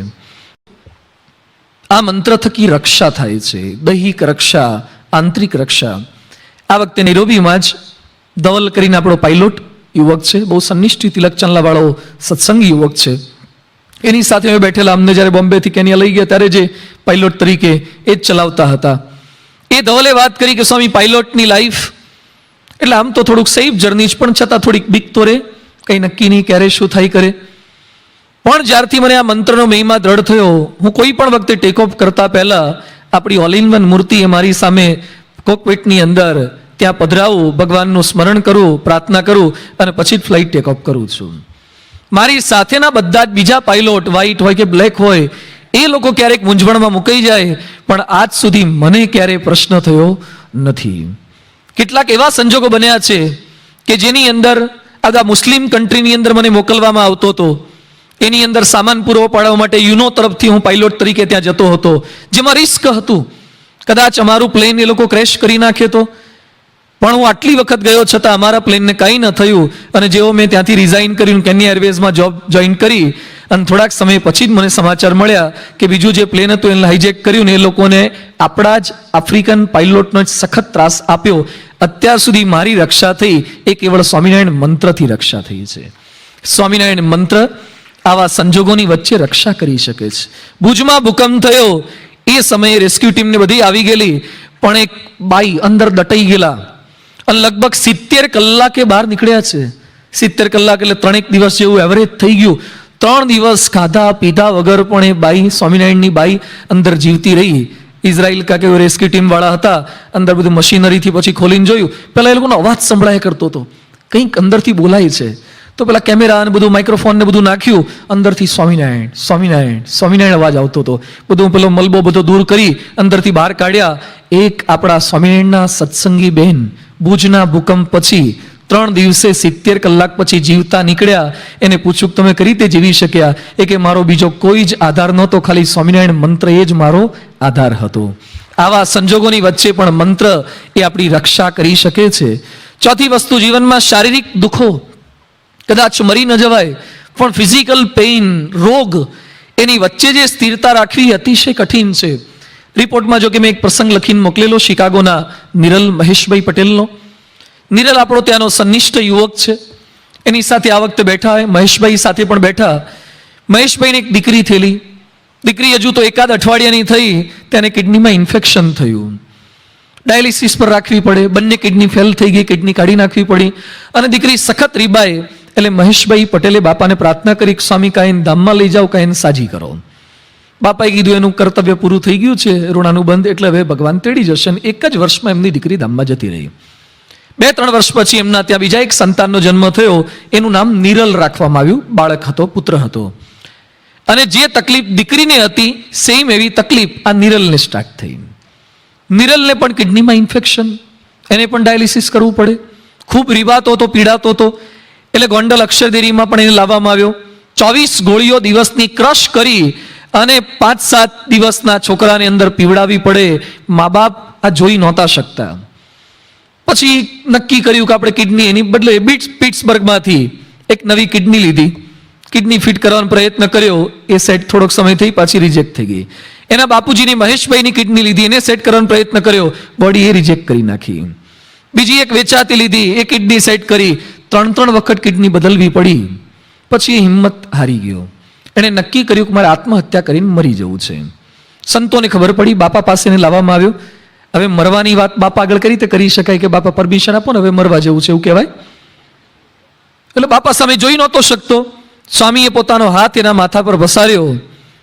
આ મંત્ર થકી રક્ષા થાય છે, દૈહિક રક્ષા, આંતરિક રક્ષા. આ વખતે નૈરોબીમાં જ ધવલ કરીને આપણો પાયલોટ યુવક છે, બહુ સંનિષ્ઠ તિલક ચાંદલાવાળો સત્સંગી યુવક છે. એની સાથે અમે બેઠેલા, અમને જ્યારે બોમ્બેથી કેન્યા લઈ ગયા ત્યારે જે પાયલોટ તરીકે એ જ ચલાવતા હતા. એ ધવલે વાત કરી કે સ્વામી પાયલોટની લાઈફ એટલે આમ તો થોડુંક સેફ જર્ની જ, પણ છતાં થોડીક બીક તો રે, કંઈ નક્કી નહીં ક્યારે શું થાય કરે. પણ જ્યારથી મને આ મંત્રનો મહિમા દ્રઢ થયો, હું કોઈ પણ વખતે ટેક ઓફ કરતા પહેલા આપણી ઓલ ઇન વન મૂર્તિ એ મારી સામે કોકપિટની અંદર ત્યાં પધરાવું, ભગવાનનું સ્મરણ કરું, પ્રાર્થના કરું અને પછી જ ફ્લાઇટ ટેક ઓફ કરું છું. મારી સાથેના બધા જ બીજા પાયલોટ વ્હાઇટ હોય કે બ્લેક હોય એ લોકો ક્યારેક મૂંઝવણમાં મુકાઈ જાય, પણ આજ સુધી મને ક્યારેય પ્રશ્ન થયો નથી. કેટલાક એવા સંજોગો બન્યા છે કે જેની અંદર આ મુસ્લિમ કન્ટ્રીની અંદર મને મોકલવામાં આવતો હતો, એની અંદર સામાન પૂરો પાડવા માટે યુનો તરફથી હું પાયલોટ તરીકે ત્યાં જતો હતો, જેમાં રિસ્ક હતું. કદાચ અમારું પ્લેન એ લોકો ક્રેશ કરી નાખે તો, પણ હું આટલી વખત ગયો છતાં અમારા પ્લેનને કંઈ ન થયું. અને જેવો મેં ત્યાંથી રિઝાઇન કર્યું, કેન્યા એરવેઝમાં જોબ જોઈન કરી અને થોડાક સમય પછી જ મને સમાચાર મળ્યા કે બીજું જે પ્લેન હતું એને હાઇજેક કર્યું ને એ લોકોને આપણા જ આફ્રિકન પાયલોટનો જ સખત ત્રાસ આપ્યો. અત્યાર સુધી મારી રક્ષા થઈ એ કેવળ સ્વામિનારાયણ મંત્રથી રક્ષા થઈ છે. સ્વામિનારાયણ મંત્ર આવા સંજોગોની વચ્ચે રક્ષા કરી શકે છે. ભુજમાં ભૂકંપ થયો એ સમયે રેસ્ક્યુ ટીમને બધી આવી ગયેલી, પણ એક બાઈ અંદર દટાઈ ગયેલા અને લગભગ 70 કલાકે બહાર નીકળ્યા છે. 70 કલાક એટલે 3 દિવસ જેવું એવરેજ થઈ ગયું. 3 દિવસ ખાધા પીધા વગર પણ એ બાઈ, સ્વામિનારાયણની બાઈ અંદર જીવતી રહી. ઇઝરાયલ કા કે રેસ્ક્યુ ટીમ વાળા હતા, અંદર બધું મશીનરીથી પછી ખોલીને જોયું, પહેલા એ લોકોનો અવાજ સંભળાયા કરતો હતો, કંઈક અંદરથી બોલાય છે. તો પેલા કેમેરા અને બધું માઇક્રોફોન ને બધું નાખ્યું, અંદરથી સ્વામિનારાયણ સ્વામિનારાયણ સ્વામિનારાયણ અવાજ આવતો હતો. બધું પેલો મલબો બધો દૂર કરી અંદરથી બહાર કાઢ્યા. એક આપણા સ્વામિનારાયણના સત્સંગી બહેન ભુજના ભૂકંપ પછી 3 દિવસે 70 કલાક પછી જીવતા નીકળ્યા. એને પૂછ્યું કે તમે કઈ રીતે જીવી શક્યા? એ કે મારો બીજો કોઈ જ આધાર નહોતો, ખાલી સ્વામિનારાયણ મંત્ર એ જ મારો આધાર હતો. આવા સંજોગોની વચ્ચે પણ મંત્ર એ આપણી રક્ષા કરી શકે છે. ચોથી વસ્તુ, જીવનમાં શારીરિક દુઃખો, કદાચ મરી ન જવાય પણ ફિઝિકલ પેઇન, રોગ એની વચ્ચે જે સ્થિરતા રાખવી એ અતિશય કઠિન છે. રિપોર્ટમાં જો કે મેં એક પ્રસંગ લખીને મોકલેલો શિકાગોના નિરલ મહેશભાઈ પટેલનો. નિરલ આપણો ત્યાંનો સનિષ્ઠ યુવક છે. એની સાથે આ વખતે બેઠા હોય, મહેશભાઈ સાથે પણ બેઠા. મહેશભાઈને એક દીકરી થયેલી. દીકરી હજુ તો એકાદ અઠવાડિયાની થઈ, તેને કિડનીમાં ઇન્ફેક્શન થયું. ડાયાલિસિસ પર રાખવી પડે, બંને કિડની ફેલ થઈ ગઈ, કિડની કાઢી નાખવી પડી અને દીકરી સખત રીબાઈ. એટલે મહેશભાઈ પટેલે બાપાને પ્રાર્થના કરી કે સ્વામી કાંઈ ધામમાં લઈ જાઓ, કાંઈ સાજી કરો. બાપાએ કીધું એનું કર્તવ્ય પૂરું થઈ ગયું છે, ઋણાનું બંધ, એટલે હવે ભગવાન તેડી જશે. અને એક જ વર્ષમાં એમની દીકરી ધામમાં જતી રહી. 2-3 વર્ષ પછી એમના ત્યાં બીજા એક સંતાનનો જન્મ થયો. એનું નામ નિરલ રાખવામાં આવ્યું. બાળક હતો, પુત્ર હતો. અને જે તકલીફ દીકરીને હતી સેમ એવી તકલીફ આ નિરલને સ્ટાર્ટ થઈ. નિરલને પણ કિડનીમાં ઇન્ફેક્શન, એને પણ ડાયાલિસિસ કરવું પડે. ખૂબ રીવાતો હતો, પીડાતો હતો. એટલે ગોંડલ અક્ષરદેરીમાં પણ એને લાવવામાં આવ્યો. 24 ગોળીઓ દિવસની ક્રશ કરી અને 5-7 દિવસના છોકરાને અંદર પીવડાવી પડે. મા બાપ આ જોઈ નહોતા શકતા. પછી નક્કી કર્યું કે આપણે કિડની એની બદલે પિટ્સબર્ગમાંથી એક નવી કિડની લીધી. કિડની ફિટ કરવાનો પ્રયત્ન કર્યો, એ સેટ થોડોક સમય થઈ, પાછી રિજેક્ટ થઈ ગઈ. એના બાપુજીની મહેશભાઈની કિડની લીધી, એને સેટ કરવાનો પ્રયત્ન કર્યો, બોડી એ રિજેક્ટ કરી નાખી. બીજી એક વેચાતી લીધી, એ કિડની સેટ કરી, 3 વખત કિડની બદલવી પડી. પછી એ હિંમત હારી ગયો. એણે નક્કી કર્યું કે મારે આત્મહત્યા કરીને મરી જવું છે. સંતોને ખબર પડી, બાપા પાસે એને લાવવામાં આવ્યો. હવે મરવાની વાત બાપા આગળ કરી તે કરી શકાય કે બાપા પરમિશન આપો ને, હવે મરવા જેવું છે એવું કહેવાય. એટલે બાપા સામે જોઈ નહોતો શકતો. સ્વામીએ પોતાનો હાથ એના માથા પર વસાર્યો.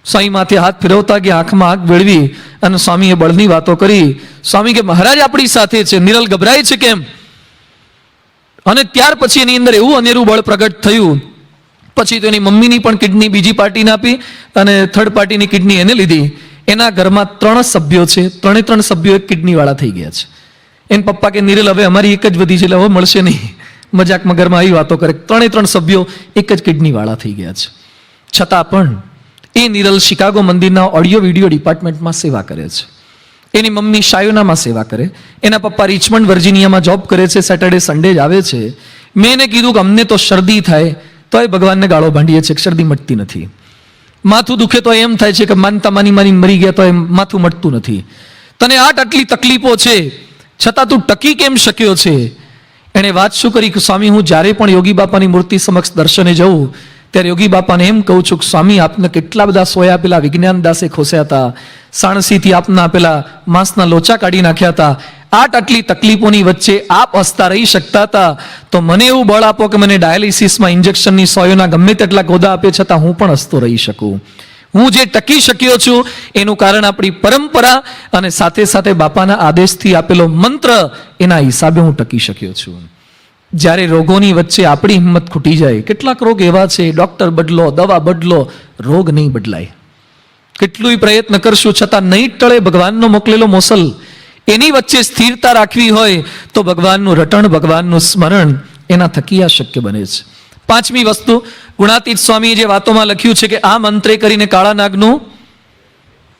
સ્વામી માથે હાથ ફેરવતા કે આંખમાં આંખ વેળવી અને સ્વામીએ બળની વાતો કરી. સ્વામી કે મહારાજ આપણી સાથે છે. નિરલ ગભરાય છે કેમ? અને ત્યાર પછી એની અંદર એવું અનેરું બળ પ્રગટ થયું. પછી તો એની મમ્મીની પણ કિડની બીજી પાર્ટીને આપી અને થર્ડ પાર્ટીની કિડની એને લીધી. એના ઘરમાં 3 સભ્યો છે, 3 સભ્યો એક કિડની વાળા થઈ ગયા છે. એને પપ્પા કે નિરલ હવે અમારી એક જ વધી છે, એટલે હવે મળશે નહીં. મજાકમાં ઘરમાં આવી વાતો કરે. 3 સભ્યો એક જ કિડની વાળા થઈ ગયા છે. છતાં પણ એ નિરલ શિકાગો મંદિરના ઓડિયો વિડીયો ડિપાર્ટમેન્ટમાં સેવા કરે છે. એની મમ્મી શાયોનામાં સેવા કરે. એના પપ્પા રિચમન્ડ વર્જિનિયામાં જોબ કરે છે. સેટરડે સન્ડે જ આવે છે. મેં એને કીધું કે અમને તો શરદી થાય તો એ ભગવાનને ગાળો ભાંડીએ છીએ કે શરદી મટતી નથી. માથું દુખે તો એમ થાય છે કે માનતા માની મરી ગયા તો એમ માથું મટતું નથી. તને આટલી તકલીફો છે, છતાં તું ટકી કેમ શક્યો છે? એણે વાત શું કરી કે સ્વામી, હું જ્યારે પણ યોગી બાપાની મૂર્તિ સમક્ષ દર્શને જઉં ત્યારે યોગી બાપાને એમ કહું છું કે સ્વામી, આપને કેટલા બધા સોયા પેલા વિજ્ઞાન દાસે ખોસ્યા હતા, સાણસીથી આપના પેલા માંસના લોચા કાઢી નાખ્યા હતા. આટલી તકલીફોની વચ્ચે આપ હસતા રહી શકતા હતા, તો મને એવું બળ આપો કે મને ડાયાલિસિસમાં ઇન્જેક્શનની સોયોના ગમે તેટલા ગોદા આપે છતાં હું પણ હસતો રહી શકું. હું જે ટકી શક્યો છું એનું કારણ આપણી પરંપરા અને સાથે સાથે બાપાના આદેશથી આપેલો મંત્ર, એના હિસાબે હું ટકી શક્યો છું. જ્યારે રોગોની વચ્ચે આપણી હિંમત ખૂટી જાય, કેટલાક રોગ એવા છે ડોક્ટર બદલો, દવા બદલો, રોગ નહીં બદલાય. કેટલું પ્રયત્ન કરશું છતાં નહીં ટળે ભગવાનનો મોકલેલો મોસલ. એની વચ્ચે સ્થિરતા રાખવી હોય તો ભગવાનનું રટણ, ભગવાનનું સ્મરણ, એના થકી આ શક્ય બને છે. 5મી વસ્તુ, ગુણાતીત સ્વામીએ જે વાતોમાં લખ્યું છે કે આ મંત્રે કરીને કાળા નાગનું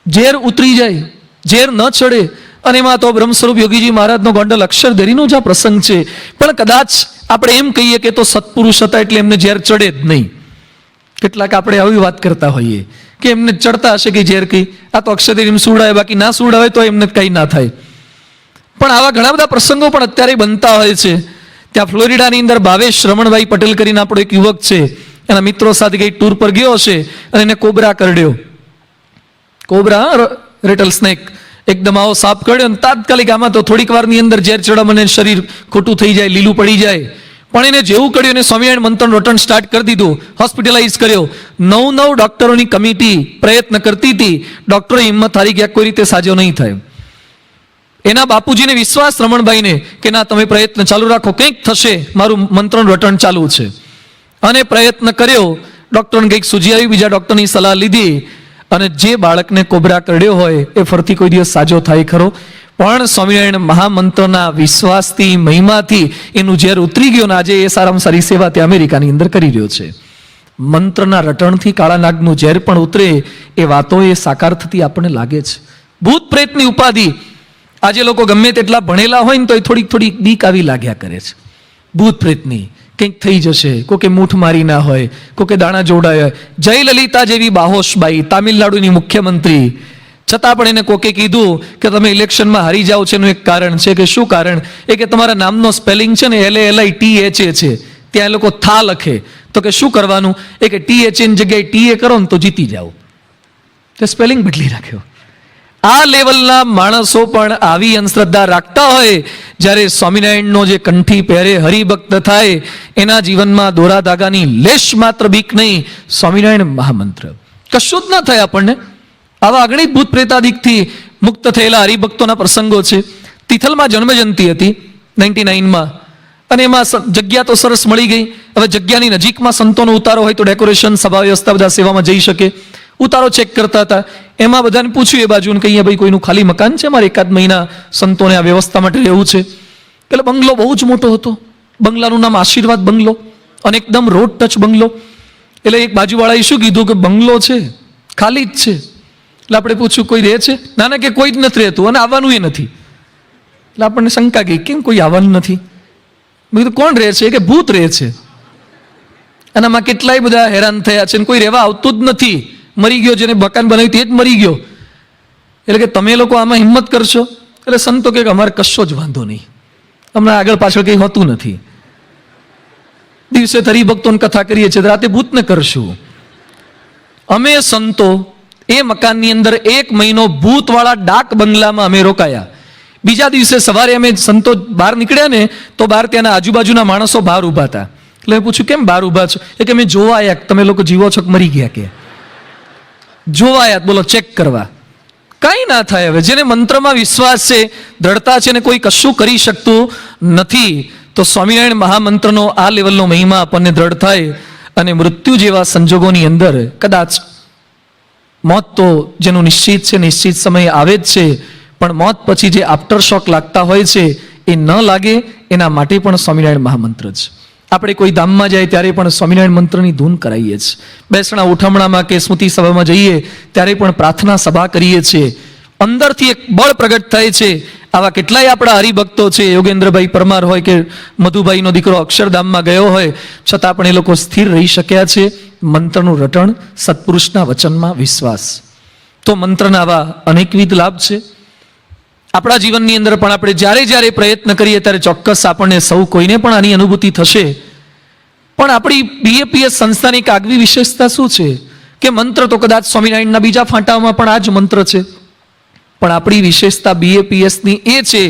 ઝેર ઉતરી જાય, ઝેર ન ચડે. અને એમાં તો બ્રહ્મ સ્વરૂપ યોગીજી મહારાજનો ગોંડલ અક્ષરદેરીનો જ આ પ્રસંગ છે. પણ કદાચ આપણે એમ કહીએ કે તો સત્પુરુષ હતા એટલે એમને ઝેર ચડે જ નહીં. કેટલાક આપણે આવી વાત કરતા હોઈએ કે એમને ચડતા હશે કે ઝેર કઈ, આ તો અક્ષરદેરી સુવડાવે, બાકી ના સુવડાવે તો એમને કંઈ ના થાય. પણ આવા ઘણા બધા પ્રસંગો પણ અત્યારે બનતા હોય છે. ત્યાં ફ્લોરિડાની અંદર ભાવેશ રમણભાઈ પટેલ કરીને આપણો એક યુવક છે, એના મિત્રો સાથે કઈ ટૂર પર ગયો હશે અને એને કોબરા કરડ્યો. કોબરા, રેટલ સ્નેક, એકદમ આવો સાપ કરડ્યો અને તાત્કાલિક આમાં તો થોડીક વારની અંદર ઝેર ચડમ અને શરીર ખોટું થઈ જાય, લીલું પડી જાય. પણ એને જેવું કર્યું એને સ્વામિનારાયણ મંત્રનું રટણ સ્ટાર્ટ કરી દીધું, હોસ્પિટલાઇઝ કર્યો. 9 ડોક્ટરોની કમિટી પ્રયત્ન કરતી હતી. ડોક્ટરો હિંમત હારી ગયા, કોઈ રીતે સાજો નહીં થાય. એના બાપુજીને વિશ્વાસ રમણભાઈને કે ના, તમે પ્રયત્ન ચાલુ રાખો, કંઈક થશે, મારું મંત્રનું રટણ ચાલુ છે. અને પ્રયત્ન કર્યો. ડોક્ટરને કંઈક સૂજી આવી, બીજા ડોક્ટરની સલાહ લીધી અને જે બાળકને કોબરા કરડ્યો હોય એ ફરતી કોઈ દિવસ સાજો થાય ખરો? પણ સ્વામિનારાયણ મહામંત્રના વિશ્વાસથી, મહિમાથી એનું ઝેર ઉતરી ગયો ને આજે એ સારામાં સારી સેવા ત્યાં અમેરિકાની અંદર કરી રહ્યો છે. મંત્રના રટણથી કાળા નાગનું ઝેર પણ ઉતરે એ વાતો એ સાકાર થતી આપણને લાગે છે. ભૂત પ્રેતની ઉપાધિ આજે લોકો ગમે તેટલા ભણેલા હોય ને તો એ થોડીક બીક આવી લાગ્યા કરે છે. ભૂત પ્રેતની કંઈક થઈ જશે, કોકે મૂઠ મારી ના હોય, કોકે દાણા જોડાયા હોય. જયલલિતા જેવી બાહોશબાઈ, તામિલનાડુની મુખ્યમંત્રી, છતાં પણ એને કોકે કીધું કે તમે ઇલેક્શનમાં હારી જાઓ છો એનું એક કારણ છે. કે શું કારણ? એ કે તમારા નામનો સ્પેલિંગ છે ને LALITHA છે, ત્યાં એ લોકો થા લખે. તો કે શું કરવાનું? એ કે THA ની જગ્યાએ TA કરો ને તો જીતી જાઓ. તે સ્પેલિંગ બદલી રાખ્યો. આ લેવલના માણસો પણ આવી અંધશ્રદ્ધા રાખતા હોય, જ્યારે સ્વામિનારાયણનો જે કંઠી પહેરે હરિભક્ત થાય એના જીવનમાં દોરા ધાગાની લેશ માત્ર બીક નહીં, સ્વામિનારાયણ મહામંત્ર કશું જ ના થાય આપણને. આવા અગણિત ભૂત પ્રેતાદિકથી મુક્ત થયેલા હરિભક્તોના પ્રસંગો છે. તિથલમાં જન્મજયંતિ હતી 99માં, અને એમાં જગ્યા તો સરસ મળી ગઈ. હવે જગ્યાની નજીકમાં સંતોનો ઉતારો હોય તો ડેકોરેશન, સભા વ્યવસ્થા બધા સેવામાં જઈ શકે. ઉતારો ચેક કરતા હતા, એમાં બધાને પૂછ્યું એ બાજુ કે અહીંયા ભાઈ કોઈનું ખાલી મકાન છે, મારે એકાદ મહિના સંતોને આ વ્યવસ્થા માટે રહેવું છે. એટલે બંગલો બહુ જ મોટો હતો. બંગલાનું નામ આશીર્વાદ બંગલો, અને એકદમ રોડ ટચ બંગલો. એટલે એક બાજુવાળાએ શું કીધું કે બંગલો છે, ખાલી જ છે. એટલે આપણે પૂછ્યું કોઈ રહે છે? ના ના, કે કોઈ જ નથી રહેતું અને આવવાનું એ નથી. એટલે આપણને શંકા ગઈ, કેમ કોઈ આવવાનું નથી? મેં કીધું કોણ રહે છે? કે ભૂત રહે છે. અને આમાં કેટલાય બધા હેરાન થયા છે, કોઈ રહેવા આવતું જ નથી. મરી ગયો, જેને મકાન બનાવ્યું તે જ મરી ગયો. એટલે કે તમે લોકો આમાં હિંમત કરશો? એટલે સંતો કે અમારે કશો જ વાંધો નહીં, હમણાં આગળ પાછળ કંઈ હોતું નથી. દિવસે હરિભક્તોને કથા કરીએ છીએ, રાતે ભૂતને કરશું. અમે સંતો એ મકાનની અંદર 1 મહિનો ભૂતવાળા ડાક બંગલામાં અમે રોકાયા. બીજા દિવસે સવારે અમે સંતો બહાર નીકળ્યા ને, તો બહાર ત્યાંના આજુબાજુના માણસો બહાર ઊભા હતા. એટલે મેં પૂછ્યું કેમ બહાર ઊભા છો? એ કે અમે જોવા આવ્યા તમે લોકો જીવો છો કે મરી ગયા. કે જોવા આવ્યા, બોલો ચેક કરવા. કાંઈ ના થાય. હવે જેને મંત્રમાં વિશ્વાસ છે, દ્રઢતા છે ને કોઈ કશું કરી શકતું નથી, તો સ્વામિનારાયણ મહામંત્રનો આ લેવલનો મહિમા આપણને દ્રઢ થાય. અને મૃત્યુ જેવા સંજોગોની અંદર કદાચ મોત તો જેનું નિશ્ચિત છે, નિશ્ચિત સમયે આવે જ છે, પણ મોત પછી જે આફ્ટર શોક લાગતા હોય છે એ ન લાગે એના માટે પણ સ્વામિનારાયણ મહામંત્ર જ. આપણે કોઈ ધામમાં જાય ત્યારે પણ સ્વામિનારાયણ મંત્રની ધૂન કરાવીએ છીએ. બેસણા ઉઠમણામાં કે સ્મૃતિ સભામાં જઈએ ત્યારે પણ પ્રાર્થના સભા કરીએ છીએ. અંદરથી એક બળ પ્રગટ થાય છે. આવા કેટલાય આપણા હરિભક્તો છે, યોગેન્દ્રભાઈ પરમાર હોય કે મધુભાઈનો દીકરો અક્ષરધામમાં ગયો હોય, છતાં પણ એ લોકો સ્થિર રહી શક્યા છે. મંત્રનું રટણ, સત્પુરુષના વચનમાં વિશ્વાસ. તો મંત્રના આવા અનેકવિધ લાભ છે. આપણા જીવનની અંદર પણ આપણે જ્યારે જ્યારે પ્રયત્ન કરીએ ત્યારે ચોક્કસ આપણને સૌ કોઈને પણ આની અનુભૂતિ થશે. પણ આપણી BAPS સંસ્થાની એક આગવી વિશેષતા શું છે કે મંત્ર તો કદાચ સ્વામિનારાયણના બીજા ફાંટામાં પણ આ જ મંત્ર છે, પણ આપણી વિશેષતા BAPSની એ છે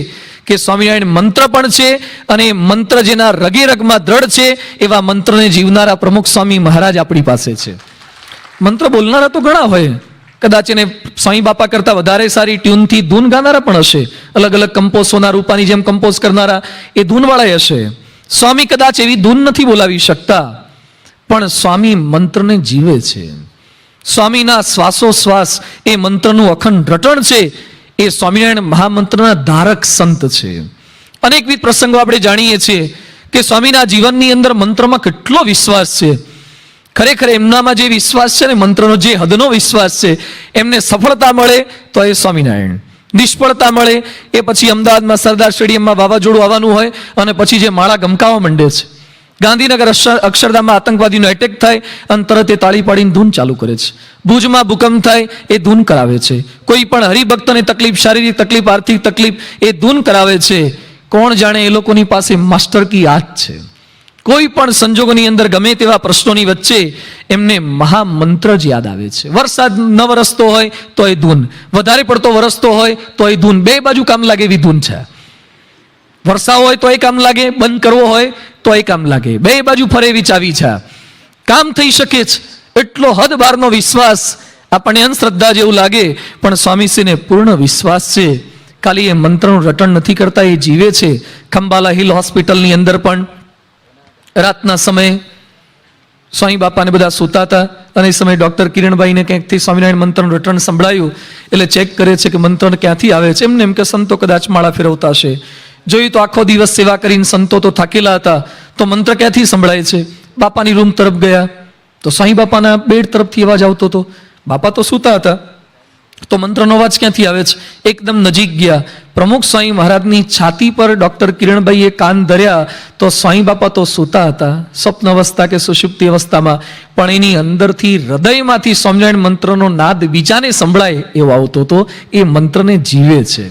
કે સ્વામિનારાયણ મંત્ર પણ છે, અને મંત્ર જેના રગે રગમાં દ્રઢ છે એવા મંત્રને જીવનારા પ્રમુખ સ્વામી મહારાજ આપણી પાસે છે. મંત્ર બોલનારા તો ઘણા હોય, કદાચ એને સ્વામી બાપા કરતા વધારે સારી ટ્યુનથી ધૂન ગાનારા પણ હશે. અલગ અલગ કંપોઝ, સોના રૂપાની જેમ કંપોઝ કરનારા એ ધૂનવાળા હશે. સ્વામી કદાચ એવી ધૂન નથી બોલાવી શકતા, પણ સ્વામી મંત્રને જીવે છે. સ્વામીના શ્વાસોશ્વાસ એ મંત્રનું અખંડ રટણ છે. એ સ્વામિનારાયણ મહામંત્રના ધારક સંત છે. અનેકવિધ પ્રસંગો આપણે જાણીએ છીએ કે સ્વામીના જીવનની અંદર મંત્રમાં કેટલો વિશ્વાસ છે. ખરેખર એમનામાં જે વિશ્વાસ છે ને, મંત્રનો જે હદનો વિશ્વાસ છે, એમને સફળતા મળે તો એ સ્વામિનારાયણ, નિષ્ફળતા મળે એ પછી અમદાવાદમાં સરદાર સ્ટેડિયમમાં વાવાઝોડું આવવાનું હોય અને પછી જે માળા ગમકાવા માંડે છે. ગાંધીનગર અક્ષરધામમાં આતંકવાદીનો એટેક થાય અને તરત એ તાળી પાડીને ધૂન ચાલુ કરે છે. ભુજમાં ભૂકંપ થાય એ ધૂન કરાવે છે. કોઈ પણ હરિભક્તને તકલીફ, શારીરિક તકલીફ, આર્થિક તકલીફ, એ ધૂન કરાવે છે. કોણ જાણે એ લોકોની પાસે માસ્ટર કી આ જ છે. કોઈ પણ સંજોગોની અંદર ગમે તેવા પ્રશ્નોની વચ્ચે એમને મહામંત્ર જ યાદ આવે છે. વરસાદ ન વરસતો હોય તો એ ધૂન, વધારે પડતો વરસતો હોય તો એ ધૂન, બે બાજુ કામ લાગે એવી ધૂન છે. વરસાવ હોય તો એ કામ લાગે, બંધ કરવો હોય તો એ કામ લાગે, બે બાજુ ફરે એવી ચાવી છે. કામ થઈ શકે છે એટલો હદ બહારનો વિશ્વાસ. આપણને અંધશ્રદ્ધા જેવું લાગે, પણ સ્વામીશ્રીને પૂર્ણ વિશ્વાસ છે. ખાલી એ મંત્રનું રટણ નથી કરતા, એ જીવે છે. ખંભાલા હિલ હોસ્પિટલની અંદર પણ રાતના સમયે સ્વામી બાપાને બધા સૂતા હતા, અને એ સમયે ડૉક્ટર કિરણભાઈને ક્યાંકથી સ્વામિનારાયણ મંત્રનું રટણ સંભળાયું. એટલે ચેક કરે છે કે મંત્ર ક્યાંથી આવે છે. એમને એમ કે સંતો કદાચ માળા ફેરવતા હશે. જોયું તો આખો દિવસ સેવા કરીને સંતો તો થાકેલા હતા, તો મંત્ર ક્યાંથી સંભળાય છે. બાપાની રૂમ તરફ ગયા તો સ્વામી બાપાના બેડ તરફથી અવાજ આવતો હતો. બાપા તો સૂતા હતા, તો મંત્રનો અવાજ ક્યાંથી આવે છે? એકદમ નજીક ગયા, પ્રમુખ સ્વામી મહારાજની છાતી પર ડૉક્ટર કિરણભાઈએ કાન ધર્યા તો સ્વામી બાપા તો સૂતા હતા, સ્વપ્ન અવસ્થા કે સુષુપ્તિ અવસ્થામાં, પણ એની અંદરથી હૃદયમાંથી સ્વામિનારાયણ મંત્રનો નાદ બીજાને સંભળાય એવો આવતો હતો. એ મંત્રને જીવે છે.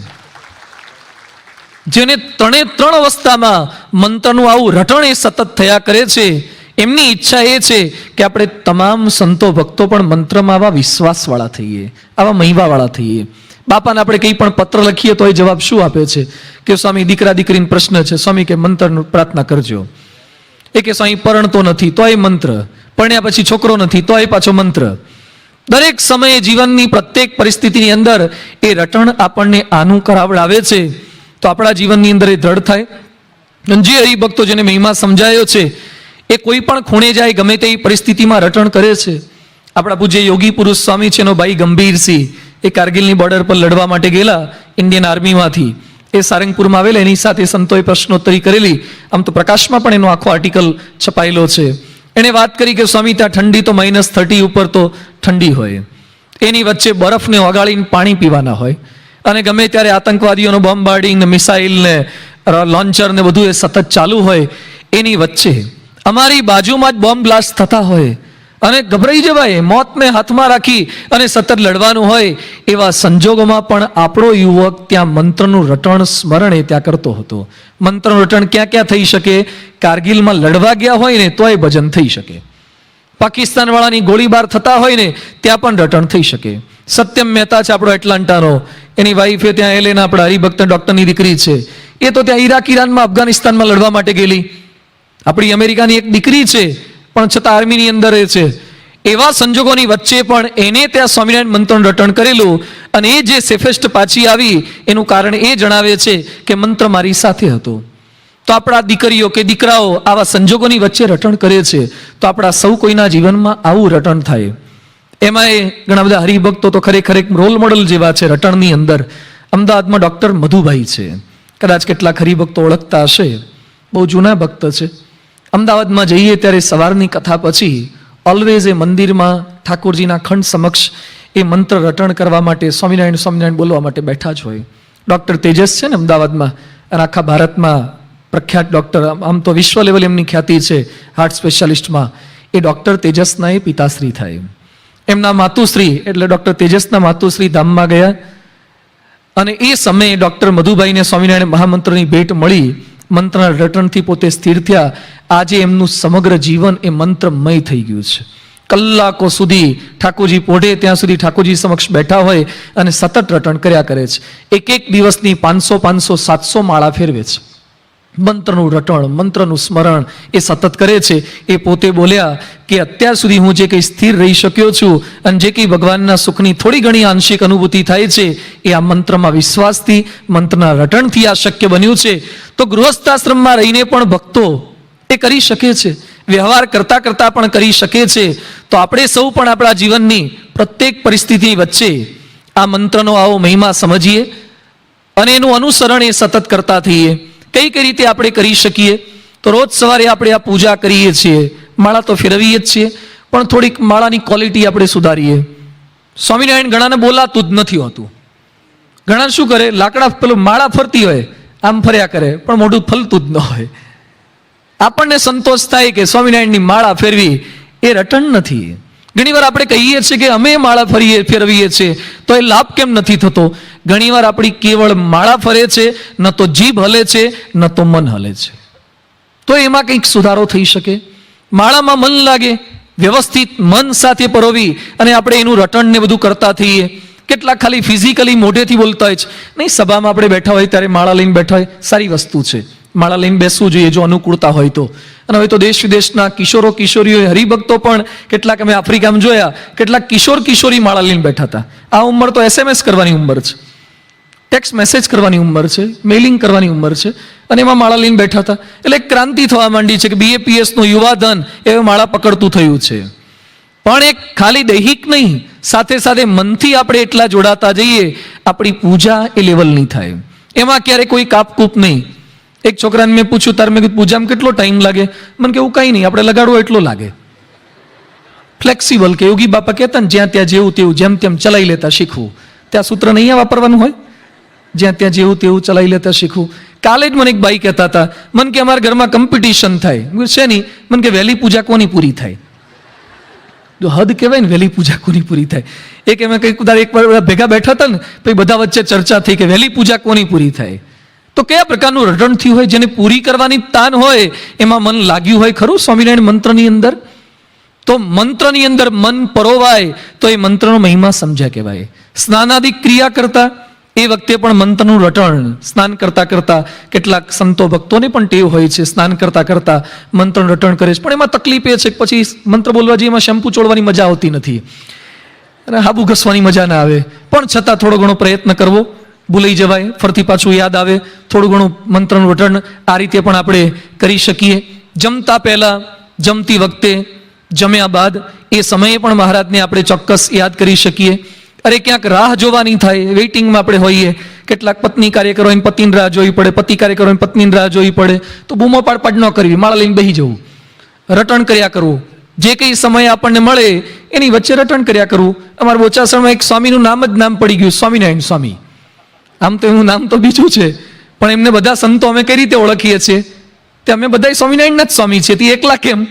જેને ત્રણ અવસ્થામાં મંત્રનું આવું રટણ એ સતત થયા કરે છે, એમની ઈચ્છા એ છે કે આપણે તમામ સંતો ભક્તો પણ મંત્રમાં આવા વિશ્વાસવાળા થઈએ, આવા મહિમાવાળા થઈએ. બાપાને આપણે કંઈ પણ પત્ર લખીએ તો એ જવાબ શું આપે છે કે સ્વામી દીકરા દીકરીનો પ્રશ્ન છે, સ્વામી કે મંત્રનું પ્રાર્થના કરજો. એ કે સ્વામી પરણતો નથી તો એ મંત્ર, પરણ્યા પછી છોકરો નથી તો એ પાછો મંત્ર. દરેક સમયે જીવનની પ્રત્યેક પરિસ્થિતિની અંદર એ રટણ આપણને આનું કરાવડાવે છે. તો આપણા જીવનની અંદર એ દ્રઢ થાય. જે હરિભક્તો જેને મહિમા સમજાયો છે એ કોઈ પણ ખૂણે જાય, ગમે તે પરિસ્થિતિમાં રટણ કરે છે. આપણા પૂજ્ય યોગી પુરુષ સ્વામી છે એનો ભાઈ ગંભીરસિંહ, એ કારગિલની બોર્ડર પર લડવા માટે ગયેલા ઇન્ડિયન આર્મીમાંથી. એ સારંગપુરમાં આવેલા, એની સાથે સંતોએ પ્રશ્નોત્તરી કરેલી. આમ તો પ્રકાશમાં પણ એનો આખો આર્ટિકલ છપાયેલો છે. એણે વાત કરી કે સ્વામી ત્યાં ઠંડી તો -30 ઉપર તો ઠંડી હોય, એની વચ્ચે બરફને ઓગાળીને પાણી પીવાના હોય, અને ગમે ત્યારે આતંકવાદીઓનો બોમ્બાર્ડિંગ ને મિસાઇલ ને લોન્ચર ને બધું એ સતત ચાલુ હોય. એની વચ્ચે અમારી બાજુમાં જ બોમ્બ બ્લાસ્ટ થતા હોય અને ગભરાઈ જવાય, મોતને હાથમાં રાખી અને સતત લડવાનું હોય. એવા સંજોગોમાં પણ આપણો યુવક ત્યાં મંત્રનું રટણ સ્મરણ એ ત્યાં કરતો હતો. મંત્રનું રટણ ક્યાં ક્યાં થઈ શકે? કારગિલમાં લડવા ગયા હોય ને તોય ભજન થઈ શકે, પાકિસ્તાન વાળાની ગોળીબાર થતા હોય ને ત્યાં પણ રટણ થઈ શકે. સત્યમ મહેતા છે આપણો એટલાન્ટાનો, એની વાઈફે ત્યાં એલેના આપણા હરિભક્ત ડૉક્ટરની દીકરી છે, એ તો ત્યાં ઈરાક ઈરાનમાં અફઘાનિસ્તાનમાં લડવા માટે ગયેલી. આપણી અમેરિકાની એક દીકરી છે પણ છતાં આર્મીની અંદર એ છે. એવા સંજોગોની વચ્ચે પણ એને ત્યાં સ્વામિનારાયણ મંત્રનું રટણ કરેલું, અને એ જે સેફેસ્ટ પાછી આવી એનું કારણ એ જણાવે છે કે મંત્ર મારી સાથે હતો. તો આપણા દીકરીઓ કે દીકરાઓ આવા સંજોગોની વચ્ચે રટણ કરે છે. તો આપણા સૌ કોઈના જીવનમાં આવું રટણ થાય. એમાંય ઘણા બધા હરિભક્તો તો ખરેખર એક રોલ મોડલ જેવા છે રટણની અંદર. અમદાવાદમાં ડૉક્ટર મધુભાઈ છે, કદાચ કેટલાક હરિભક્તો ઓળખતા હશે, બહુ જૂના ભક્ત છે. અમદાવાદમાં જઈએ ત્યારે સવારની કથા પછી ઓલવેઝ એ મંદિરમાં ઠાકોરજીના ખંડ સમક્ષ એ મંત્ર રટણ કરવા માટે સ્વામિનારાયણ સ્વામિનારાયણ બોલવા માટે બેઠા જ હોય. ડૉક્ટર તેજસ છે ને અમદાવાદમાં, અને આખા ભારતમાં પ્રખ્યાત ડૉક્ટર, આમ તો વિશ્વ લેવલ એમની ખ્યાતિ છે હાર્ટ સ્પેશિયાલિસ્ટમાં. એ ડૉક્ટર તેજસના એ પિતાશ્રી થાય. એમના માતુશ્રી એટલે ડૉક્ટર તેજસના માતુશ્રી ધામમાં ગયા, અને એ સમયે ડૉક્ટર મધુભાઈને સ્વામિનારાયણ મહામંત્રની ભેટ મળી. મંત્રના રટણથી પોતે સ્થિર થયા. આજે એમનું સમગ્ર જીવન એ મંત્રમય થઈ ગયું છે. કલાકો સુધી ઠાકોરજી પોઢે ત્યાં સુધી ઠાકોરજી સમક્ષ બેઠા હોય અને સતત રટણ કર્યા કરે છે. એક દિવસની 500, 700 માળા ફેરવે છે. મંત્રનું રટણ, મંત્રનું સ્મરણ એ સતત કરે છે. એ પોતે બોલ્યા કે અત્યાર સુધી હું જે કંઈ સ્થિર રહી શક્યો છું અને જે કંઈ ભગવાનના સુખની થોડી ઘણી આંશિક અનુભૂતિ થાય છે એ આ મંત્રમાં વિશ્વાસથી, મંત્રના રટણથી આ શક્ય બન્યું છે. તો ગૃહસ્થાશ્રમમાં રહીને પણ ભક્તો એ કરી શકે છે, વ્યવહાર કરતા કરતા પણ કરી શકે છે. તો આપણે સૌ પણ આપણા જીવનની પ્રત્યેક પરિસ્થિતિ વચ્ચે આ મંત્રનો આવો મહિમા સમજીએ અને એનું અનુસરણ એ સતત કરતા થઈએ. કઈ કઈ રીતે આપણે કરી શકીએ? તો રોજ સવારે આપણે આ પૂજા કરીએ છીએ, માળા તો ફેરવીએ જ છીએ, પણ થોડીક માળાની ક્વોલિટી આપણે સુધારીએ. સ્વામિનારાયણ ઘણાને બોલાતું જ નથી હોતું. ઘણા શું કરે, લાકડા પેલું માળા ફરતી હોય આમ ફર્યા કરે પણ મોઢું ફલતું જ ન હોય. આપણને સંતોષ થાય કે સ્વામિનારાયણની માળા ફેરવી, એ રટણ નથી. ઘણીવાર આપણે કહીએ છીએ કે અમે માળા ફેરવીએ છીએ તો એ લાભ કેમ નથી થતો? ઘણીવાર આપણી કેવળ માળા ફરે છે, ન તો જીભ હલે છે, ન તો મન હલે છે. તો એમાં કંઈક સુધારો થઈ શકે. માળામાં મન લાગે, વ્યવસ્થિત મન સાથે પરોવી અને આપણે એનું રટણ ને બધું કરતા થઈએ. કેટલાક ખાલી ફિઝિકલી મોઢેથી બોલતા હોય છે, નહીં સભામાં આપણે બેઠા હોય ત્યારે માળા લઈને બેઠા હોય, સારી વસ્તુ છે, માળા લઈને બેસવું જોઈએ જો અનુકૂળતા હોય તો. અને હવે તો દેશ વિદેશના કિશોરો કિશોરીઓ હરિભક્તો પણ કેટલાક અમે આફ્રિકામાં જોયા, કેટલાક કિશોર કિશોરી માળા લઈને બેઠા હતા. આ ઉંમર તો SMS કરવાની ઉંમર છે, ટેક્સ્ટ મેસેજ કરવાની ઉંમર છે, મેલિંગ કરવાની ઉંમર છે, અને એમાં માળા લઈને બેઠા હતા. એટલે ક્રાંતિ થવા માંડી છે કે BAPSનું યુવાધન એ માળા પકડતું થયું છે. પણ એક ખાલી દૈહિક નહીં, સાથે સાથે મનથી આપણે એટલા જોડાતા જઈએ, આપણી પૂજા એ લેવલની થાય. એમાં ક્યારે કોઈ કાપકૂપ નહીં. એક છોકરાને મેં પૂછ્યું, તારે મેં કીધું પૂજામાં કેટલો ટાઈમ લાગે? મને કે એવું કંઈ નહીં, આપણે લગાડવો એટલો લાગે. ફ્લેક્સિબલ કે યોગી બાપા કહેતા ને, જ્યાં ત્યાં જેવું તેવું જેમ તેમ ચલાવી લેતા શીખવું. ત્યાં સૂત્ર નહીં વાપરવાનું હોય, જ્યાં ત્યાં જેવું તેવું ચલાવી લેતા શીખવું. કાલે જ મને એક બાઈ કહેતા હતા, મને કે અમારા ઘરમાં કોમ્પિટિશન થાય. છે નહીં, મને કે વહેલી પૂજા કોની પૂરી થાય? જો હદ કહેવાય ને, વહેલી પૂજા કોની પૂરી થાય. એક એમાં કંઈક એક વાર ભેગા બેઠા હતા ને, પછી બધા વચ્ચે ચર્ચા થઈ કે વહેલી પૂજા કોની પૂરી થાય. તો કયા પ્રકારનું રટણ થયું હોય? જેને પૂરી કરવાની તાન હોય એમાં મન લાગ્યું હોય ખરું સ્વામિનારાયણ મંત્રની અંદર? તો મંત્રની અંદર મન પરોવાય તો એ મંત્રનો મહિમા સમજ્યા કહેવાય. સ્નાનાદિક ક્રિયા કરતા એ વખતે પણ મંત્રનું રટણ, સ્નાન કરતા કરતા કેટલાક સંતો ભક્તોને પણ ટેવ હોય છે, સ્નાન કરતા કરતા મંત્રનું રટણ કરે છે. પણ એમાં તકલીફ એ છે કે પછી મંત્ર બોલવા જઈએ એમાં શેમ્પુ ચોળવાની મજા આવતી નથી અને હાબુ ઘસવાની મજા ના આવે. પણ છતાં થોડો ઘણો પ્રયત્ન કરવો, ભૂલાઈ જવાય, ફરતી પાછું યાદ આવે, થોડું ઘણું મંત્રનું રટણ આ રીતે પણ આપણે કરી શકીએ. જમતા પહેલા, જમતી વખતે, જમ્યા બાદ એ સમયે પણ મહારાજને આપણે ચોક્કસ યાદ કરી શકીએ. અરે ક્યાંક રાહ જોવાની થાય, વેઇટિંગમાં આપણે હોઈએ, કેટલાક પત્ની કાર્યકરો હોય પતિની રાહ જોવી પડે, પતિ કાર્યકરો હોય પત્નીની રાહ જોવી પડે, તો બૂમો પાડ ન કરવી, માળા લઈને બેસી જવું, રટણ કર્યા કરવું. જે કંઈ સમય આપણને મળે એની વચ્ચે રટણ કર્યા કરવું. અમારા બોચાસણમાં એક સ્વામીનું નામ જ નામ પડી ગયું, સ્વામિનારાયણ સ્વામી. આમ તો એનું નામ તો બીજું છે, પણ એમને બધા સંતો અમે કઈ રીતે ઓળખીએ છીએ? તે અમે બધા સ્વામિનારાયણના જ સ્વામી છીએ. તે એકલા કેમ?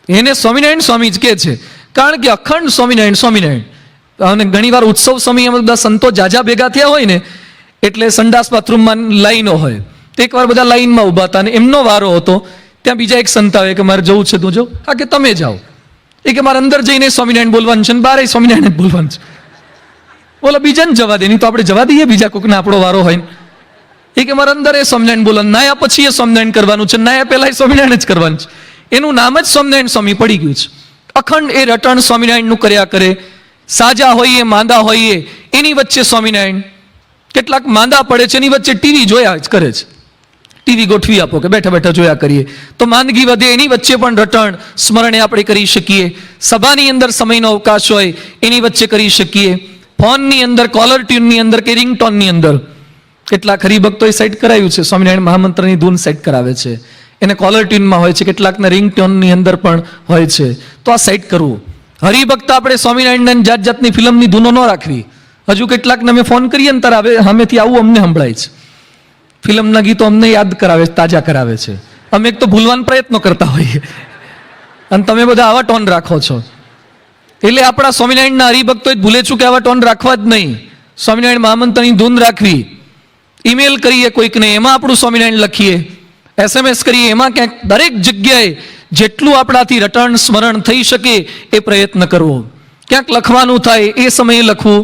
એને સ્વામિનારાયણ સ્વામી જ કે છે, કારણ કે અખંડ સ્વામિનારાયણ સ્વામિનારાયણ. અને ઘણીવાર ઉત્સવ સમયે બધા સંતો જાજા ભેગા થયા હોય ને, એટલે સંડાસ બાથરૂમમાં લાઈનો હોય, તો એકવાર બધા લાઈનમાં ઊભા હતા અને એમનો વારો હતો. ત્યાં બીજા એક સંત આવે કે મારે જવું છે, તું જો. હા કે તમે જાઓ. એ કે મારે અંદર જઈને સ્વામિનારાયણ બોલવાનું છે ને બહાર સ્વામિનારાયણ બોલવાનું છે. બોલો બીજાને જવા દે, નહીં તો આપણે જવા દઈએ બીજા કોઈકને આપણો વારો હોય. એ કે મારે અંદર એ સ્વામિનારાયણ બોલવાનું, નાયા પછી એ સ્વામિનારાયણ કરવાનું છે, નાયા પહેલા એ સ્વામિનારાયણ જ કરવાનું છે. એનું નામ જ સ્વામિનારાયણ સ્વામી પડી ગયું છે. અખંડ એ રટણ સ્વામિનારાયણનું કર્યા કરે. સાજા હોઈએ, માંદા હોઈએ, એની વચ્ચે સ્વામિનારાયણ. કેટલાક માંદા પડે છે, એની વચ્ચે ટીવી જોયા જ કરે છે. ટીવી ગોઠવી આપો કે બેઠા બેઠા જોયા કરીએ, તો માંદગી વધે. એની વચ્ચે પણ રટણ સ્મરણે આપણે કરી શકીએ. સભાની અંદર સમયનો અવકાશ હોય એની વચ્ચે કરી શકીએ. ફોનની અંદર, કોલર ટ્યુનની અંદર કે રિંગટોનની અંદર કેટલાક હરિભક્તોએ સેટ કરાયું છે, સ્વામિનારાયણ મહામંત્રની ધૂન સેટ કરાવે છે, એને કોલર ટ્યુનમાં હોય છે, કેટલાકના રિંગટોનની અંદર પણ હોય છે. તો આ સેટ કરવું. હરિભક્ત આપણે સ્વામિનારાયણ જાત જાતની ફિલ્મની ધૂનો ન રાખવી. હજુ કેટલાકને અમે ફોન કરીએ ને તારે સામેથી આવું અમને સંભળાય છે, ફિલ્મના ગીતો અમને યાદ કરાવે છે, તાજા કરાવે છે. અમે એક તો ભૂલવાનો પ્રયત્ન કરતા હોઈએ અને તમે બધા આવા ટોન રાખો છો. એટલે આપણા સ્વામિનારાયણના હરિભક્તોએ ભૂલે છું કે આવા ટોન રાખવા જ નહીં. સ્વામિનારાયણ મહામંત્રની ધૂન રાખવી. ઈમેલ કરીએ કોઈકને, એમાં આપણું સ્વામિનારાયણ લખીએ. SMS કરીએ, એમાં ક્યાંક દરેક જગ્યાએ જેટલું આપણાથી રટણ સ્મરણ થઈ શકે એ પ્રયત્ન કરવો. ક્યાંક લખવાનું થાય એ સમયે લખવું.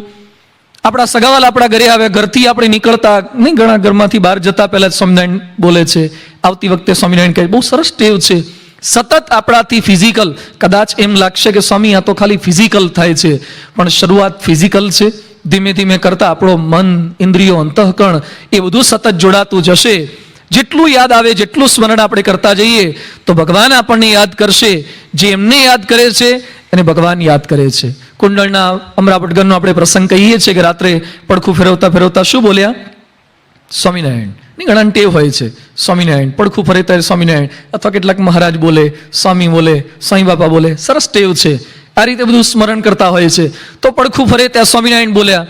આપણા સગાવાલા આપણા ઘરે આવે, ઘરથી આપણે નીકળતા નહીં, ઘણા ઘરમાંથી બહાર જતા પહેલા સ્વામિનારાયણ બોલે છે, આવતી વખતે સ્વામિનારાયણ કહે. બહુ સરસ ટેવ છે. સતત આપણાથી ફિઝિકલ, કદાચ એમ લાગશે કે સ્વામી આ તો ખાલી ફિઝિકલ થાય છે, પણ શરૂઆત ફિઝિકલ છે. ધીમે ધીમે કરતા આપણો મન, ઇન્દ્રિયો, અંતઃકરણ એ બધું સતત જોડાતું જશે. જેટલું યાદ આવે, જેટલું સ્મરણ આપણે કરતા જઈએ તો ભગવાન આપણને યાદ કરશે. જે એમને યાદ કરે છે એને ભગવાન યાદ કરે છે. કુંડળના અમરાપટગરનો આપણે પ્રસંગ કહીએ છીએ કે રાત્રે પડખું ફેરવતા ફેરવતા શું બોલ્યા? સ્વામિનારાયણ. ની ઘણા ટેવ હોય છે, સ્વામિનારાયણ. પડખું ફરે ત્યારે સ્વામિનારાયણ, અથવા કેટલાક મહારાજ બોલે, સ્વામી બોલે, સ્વામી બાપા બોલે. સરસ ટેવ છે. આ રીતે બધું સ્મરણ કરતા હોય છે. તો પડખું ફરે ત્યાં સ્વામિનારાયણ બોલ્યા,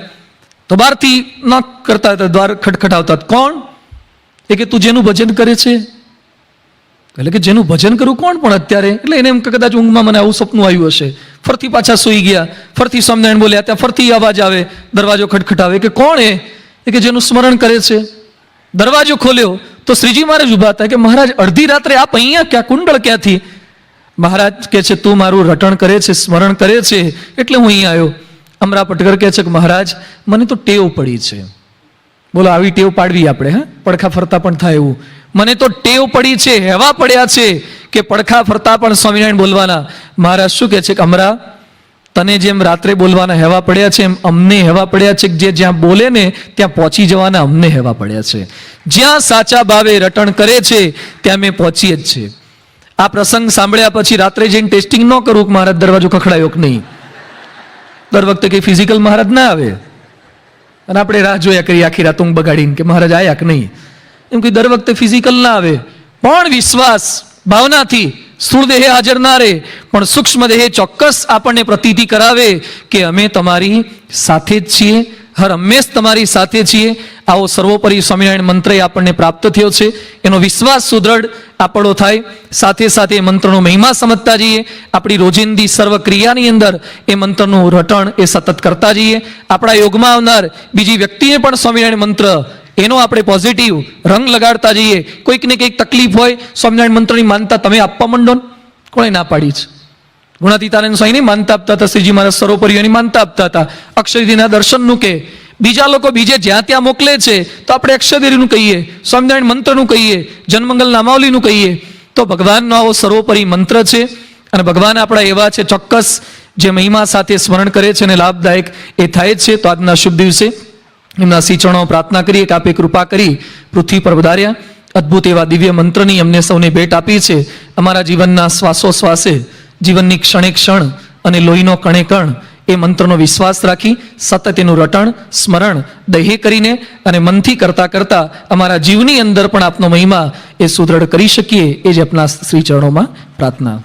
તો બહારથી ન કરતા હતા, દ્વાર ખટખટાવતા. કોણ? એ કે તું જેનું ભજન કરે છે. એટલે કે જેનું ભજન કરું કોણ પણ અત્યારે? એટલે એને એમ કે કદાચ ઊંઘમાં મને આવું સપનું આવ્યું હશે. ફરતી પાછા સૂઈ ગયા, ફરતી સ્વામિનારાયણ બોલ્યા, ત્યાં ફરતી અવાજ આવે, દરવાજો ખટખટાવે. કે કોણ એ કે જેનું સ્મરણ કરે છે. દરવાજો ખોલ્યો તો શ્રીજી મહારાજ ઉભા હતા. કે મહારાજ અડધી રાત્રે આપ અહીંયા ક્યાં? કુંડળ ક્યાંથી? મહારાજ કે છે તું મારું રટણ કરે છે, સ્મરણ કરે છે, એટલે હું અહીંયા આવ્યો. અમરાપટગર કહે છે કે મહારાજ મને તો ટેવ પડી છે. બોલો આવી ટેવ પાડવી આપણે, હા, પડખા ફરતા પણ થાય એવું. મને તો ટેવ પડી છે, હેવા પડ્યા છે કે પડખા ફરતા પણ સ્વામિનારાયણ બોલવાના. મહારાજ શું કહે છે કે અમરા, તને જેમ રાત્રે બોલવાના હેવા પડ્યા છે, એમ અમને હેવા પડ્યા છે કે જે જ્યાં બોલે ને ત્યાં પહોંચી જવાના અમને હેવા પડ્યા છે. જ્યાં સાચા ભાવે રટણ કરે છે ત્યાં મેં પહોંચીએ જ છે. આ પ્રસંગ સાંભળ્યા પછી રાત્રે જઈને ટેસ્ટિંગ ન કરવું કે મહારાજ દરવાજો ખખડાયો કે નહીં. દર વખતે કઈ ફિઝિકલ મહારાજ ના આવે અને આપણે રાહ જોયા કરીએ આખી રાત ઊંઘ બગાડીને કે મહારાજ આયા કે નહીં. એમ કે દર વખતે ફિઝિકલ ના આવે, પણ વિશ્વાસ ભાવનાથી સ્થૂળ દેહે હાજર ના રહે, પણ સૂક્ષ્મ દેહે ચોક્કસ આપણને પ્રતીતિ કરાવે કે અમે તમારી સાથે જ છીએ, હર હંમેશ તમારી સાથે છીએ. આવો સર્વોપરી સ્વામિનારાયણ મંત્ર એ આપણને પ્રાપ્ત થયો છે, એનો વિશ્વાસ સુદૃઢ આપણો થાય. સાથે સાથે એ મંત્રનો મહિમા સમજતા જઈએ, આપણી રોજિંદી સર્વ ક્રિયાની અંદર એ મંત્રનું રટણ એ સતત કરતા જઈએ. આપણા યોગમાં આવનાર બીજી વ્યક્તિને પણ સ્વામિનારાયણ મંત્ર એનો આપણે પોઝિટિવ રંગ લગાડતા જઈએ. કોઈકને કંઈક તકલીફ હોય, સ્વામિનારાયણ મંત્રની માનતા તમે આપવા માંડો ને, કોણે ના પાડી છે? ગુણાતીતાનંદ સ્વામીની માનતા આપતા હતા, શ્રીજી મહારાજ સર્વોપરીઓની માનતા આપતા હતા. અક્ષયદીના દર્શનનું કે બીજા લોકો બીજે જ્યાં ત્યાં મોકલે છે તો આપણે અક્ષયદેરીનું કહીએ, સ્વામિનારાયણ મંત્રનું કહીએ, જન્મંગલ નામાવલીનું કહીએ. તો ભગવાનનો આવો સર્વોપરી મંત્ર છે અને ભગવાન આપણા એવા છે ચોક્કસ જે મહિમા સાથે સ્મરણ કરે છે અને લાભદાયક એ થાય જ છે. તો આજના શુભ દિવસે એમના શ્રી ચરણો પ્રાર્થના કરીએ કે આપે કૃપા કરી પૃથ્વી પર વધાર્યા, અદ્ભુત એવા દિવ્ય મંત્રની અમને સૌને ભેટ આપી છે. અમારા જીવનના શ્વાસોશ્વાસે, જીવનની ક્ષણે ક્ષણ અને લોહીનો કણે કણ એ મંત્રનો વિશ્વાસ રાખી સતત એનું રટણ સ્મરણ દહે કરીને અને મનથી કરતા કરતા અમારા જીવની અંદર પણ આપનો મહિમા એ સુદૃઢ કરી શકીએ, એ જ આપના શ્રી ચરણોમાં પ્રાર્થના.